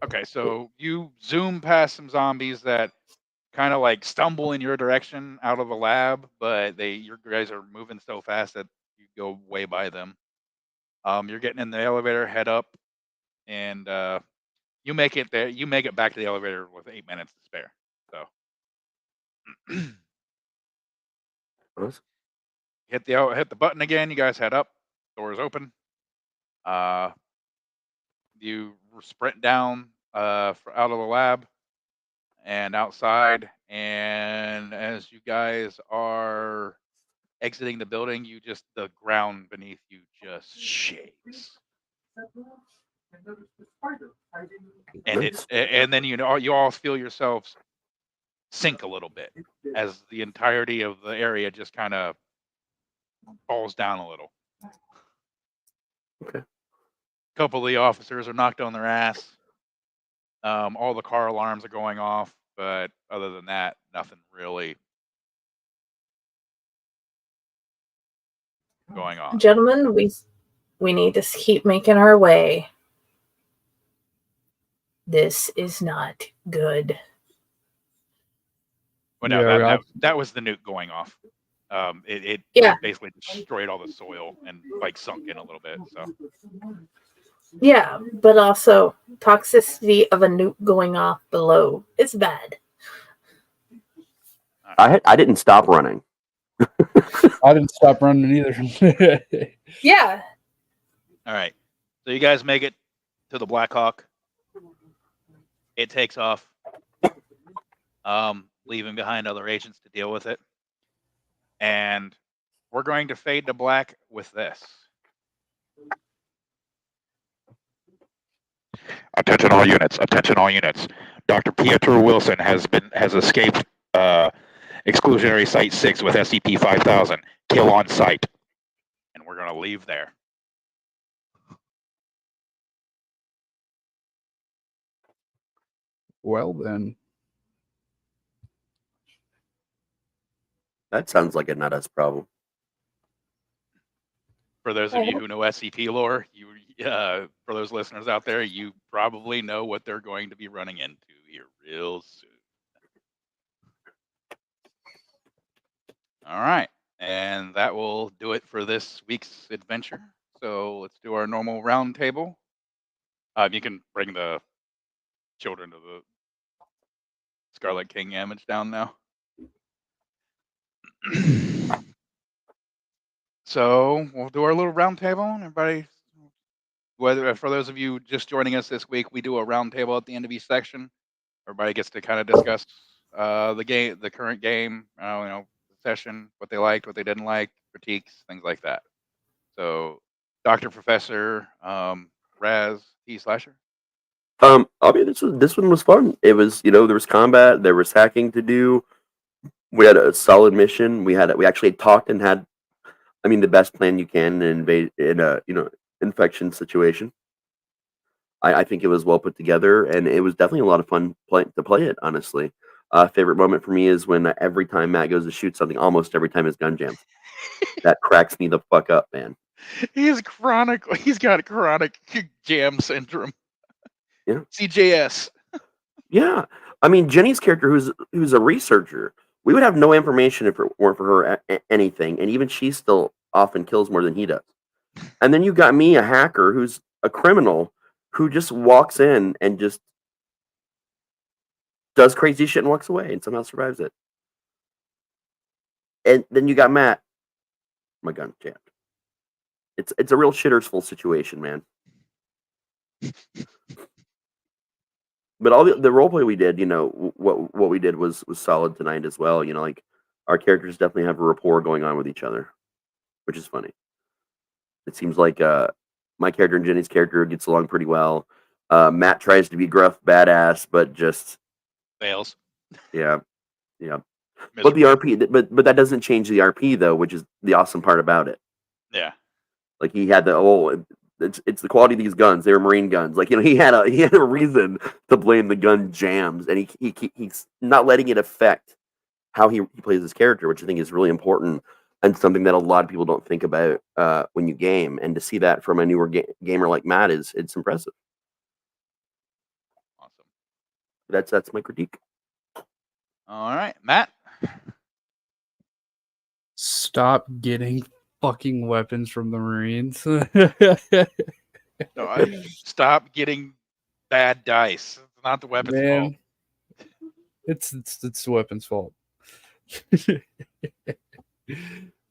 Okay, so you zoom past some zombies that kind of like stumble in your direction out of the lab, but your guys are moving so fast that you go way by them. You're getting in the elevator, head up, and you make it there. You make it back to the elevator with 8 minutes to spare. So Nice. hit the button again. You guys head up. Doors open. You sprint down out of the lab and outside, and as you guys are exiting the building, the ground beneath you just shakes, and Nice. and then you all feel yourselves sink a little bit as the entirety of the area just kind of falls down a little. Okay. A couple of the officers are knocked on their ass. All the car alarms are going off, but other than that, nothing really going on. Gentlemen, we need to keep making our way. This is not good. Well, no, Yeah, that was the nuke going off. It Yeah. basically destroyed all the soil and like sunk in a little bit. So Yeah, but also toxicity of a nuke going off below is bad. I didn't stop running. I didn't stop running either. Yeah. all right, so you guys make it to the Black Hawk. It takes off, leaving behind other agents to deal with it. And we're going to fade to black with this. Attention all units. Attention all units. Dr. Pietro Wilson has escaped exclusionary site 6 with SCP-5000. Kill on site. And we're going to leave there. Well then. That sounds like a not us problem. For those of you who know SCP lore, for those listeners out there, you probably know what they're going to be running into here real soon. All right, and that will do it for this week's adventure. So let's do our normal round table. You can bring the children to the Scarlet King image down now. So we'll do our little round table. Everybody, for those of you just joining us this week, we do a round table at the end of each section. Everybody gets to kind of discuss the current game, the session, what they liked, what they didn't like, critiques, things like that. So, Dr. Professor Raz T Slasher. This one was fun. It was, there was combat, there was hacking to do. We had a solid mission. We actually talked and had, the best plan you can in a infection situation. I think it was well put together, and it was definitely a lot of fun to play it. Honestly, favorite moment for me is when every time Matt goes to shoot something, almost every time his gun jams. That cracks me the fuck up, man. He's got chronic jam syndrome. Yeah. CJS. Yeah, Jenny's character, who's a researcher, we would have no information if it weren't for her anything, and even she still often kills more than he does. And then you got me, a hacker, who's a criminal, who just walks in and just does crazy shit and walks away and somehow survives it. And then you got Matt, my gun jammed. It's a real shitter's full situation, man. But all the roleplay we did, what we did was solid tonight as well. Our characters definitely have a rapport going on with each other, which is funny. It seems like my character and Jenny's character gets along pretty well. Matt tries to be gruff, badass, but just Fails. yeah. But the Miserably. RP, but that doesn't change the RP though, which is the awesome part about it. Yeah. Like he had it's the quality of these guns. They were Marine guns. Like he had a reason to blame the gun jams, and he's not letting it affect how he plays his character, which I think is really important and something that a lot of people don't think about when you game. And to see that from a newer gamer like Matt it's impressive. Awesome. That's my critique. All right, Matt. Stop getting fucking weapons from the Marines. No, stop getting bad dice. It's not the weapon's fault. Man, it's the weapon's fault.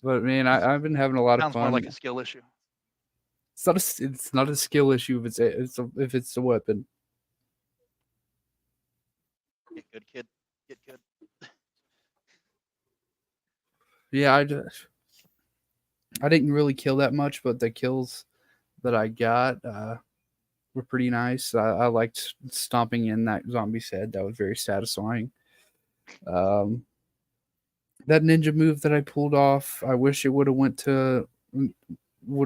But man, I've been having a lot of Sounds fun. more like a skill issue. It's not a skill issue if it's a weapon. Get good, kid. Get good. Yeah, I didn't really kill that much, but the kills that I got were pretty nice. I liked stomping in that zombie's head. That was very satisfying. That ninja move that I pulled off, I wish it would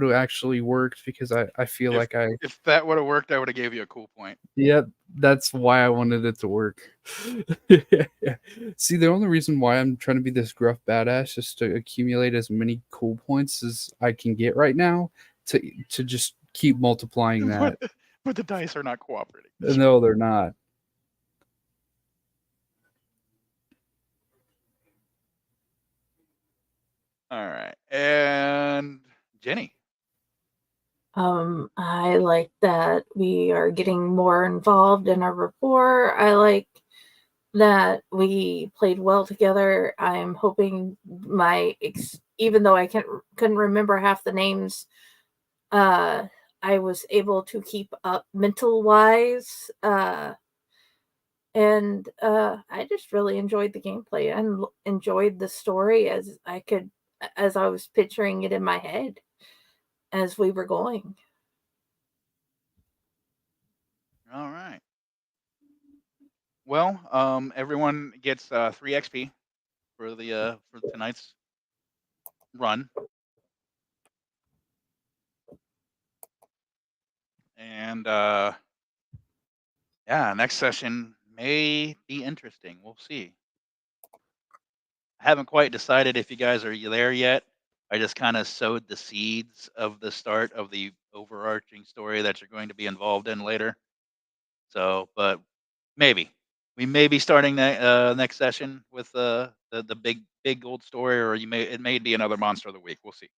have actually worked, because I feel like if that would have worked, I would have gave you a cool point. yeah, that's why I wanted it to work. See, the only reason why I'm trying to be this gruff badass is to accumulate as many cool points as I can get right now to just keep multiplying that. But the dice are not cooperating. No, they're not. All right. And Jenny. I like that we are getting more involved in our rapport. I like that we played well together. I'm hoping even though I couldn't remember half the names, I was able to keep up mental wise. And I just really enjoyed the gameplay and enjoyed the story as I was picturing it in my head as we were going. All right. Well, everyone gets 3 XP for tonight's run. And yeah, next session may be interesting. We'll see. I haven't quite decided if you guys are there yet. I just kind of sowed the seeds of the start of the overarching story that you're going to be involved in later. So, but maybe we may be starting next session with the big old story, or it may be another monster of the week. We'll see.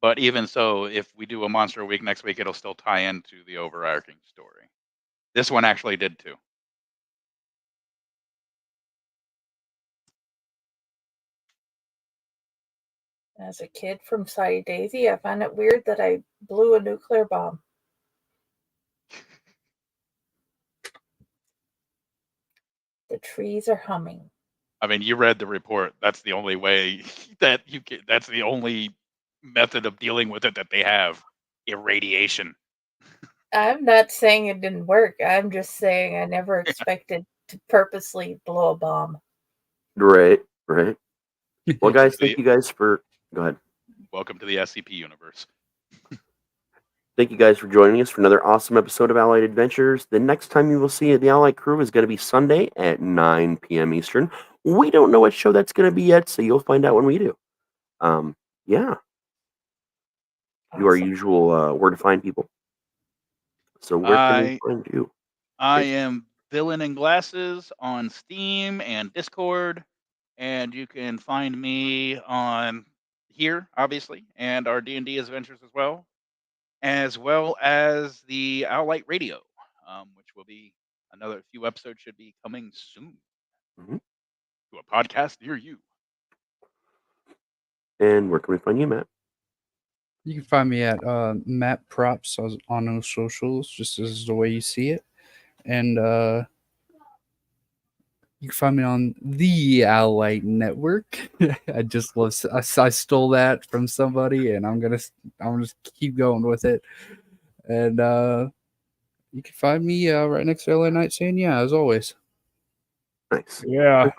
But even so, if we do a monster a week next week, it'll still tie into the overarching story. This one actually did too. As a kid from Side Daisy, I find it weird that I blew a nuclear bomb. The trees are humming. I mean, you read the report. That's the only way that you can. That's the only method of dealing with it that they have. Irradiation. I'm not saying it didn't work. I'm just saying I never expected to purposely blow a bomb. Right. Well, guys, thank you guys for. Go ahead. Welcome to the SCP universe. Thank you guys for joining us for another awesome episode of Allied Adventures. The next time you will see the Allied crew is going to be Sunday at 9 p.m. Eastern. We don't know what show that's going to be yet, so you'll find out when we do. Yeah. Awesome. Do our usual where to find people. So where can we find you? I am Villain in Glasses on Steam and Discord, and you can find me on here, obviously, and our D&D adventures as well as the Owlite Radio, which will be another few episodes should be coming soon to a podcast near you. And where can we find you, Matt? You can find me at Matt Propz on those socials, just as the way you see it. And You can find me on the Allight Network. I just love. I stole that from somebody, and I'm gonna just keep going with it. And you can find me right next to LA Knight saying yeah, as always. Nice. Yeah.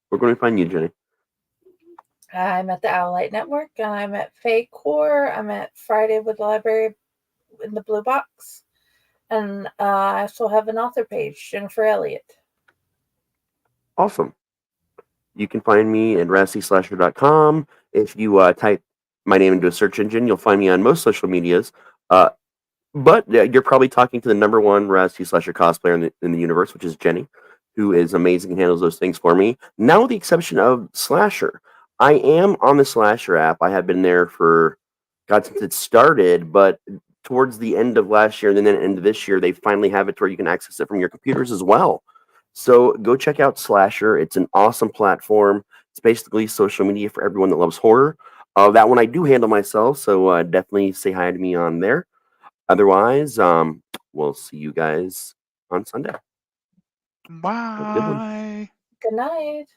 We're going to find you, Jenny. I'm at the Owlite Network. I'm at Fay Core. I'm at Friday with the Library in the Blue Box. And I also have an author page, Jennifer Elliott. Awesome. You can find me at raztslasher.com. If you type my name into a search engine, you'll find me on most social medias. But you're probably talking to the number one Raz T Slasher cosplayer in the universe, which is Jenny, who is amazing and handles those things for me. Now, with the exception of Slasher, I am on the Slasher app. I have been there for, God, since it started, but towards the end of last year and then the end of this year, they finally have it to where you can access it from your computers as well. So go check out Slasher. It's an awesome platform. It's basically social media for everyone that loves horror. That one I do handle myself, so definitely say hi to me on there. Otherwise, we'll see you guys on Sunday. Bye. Good night.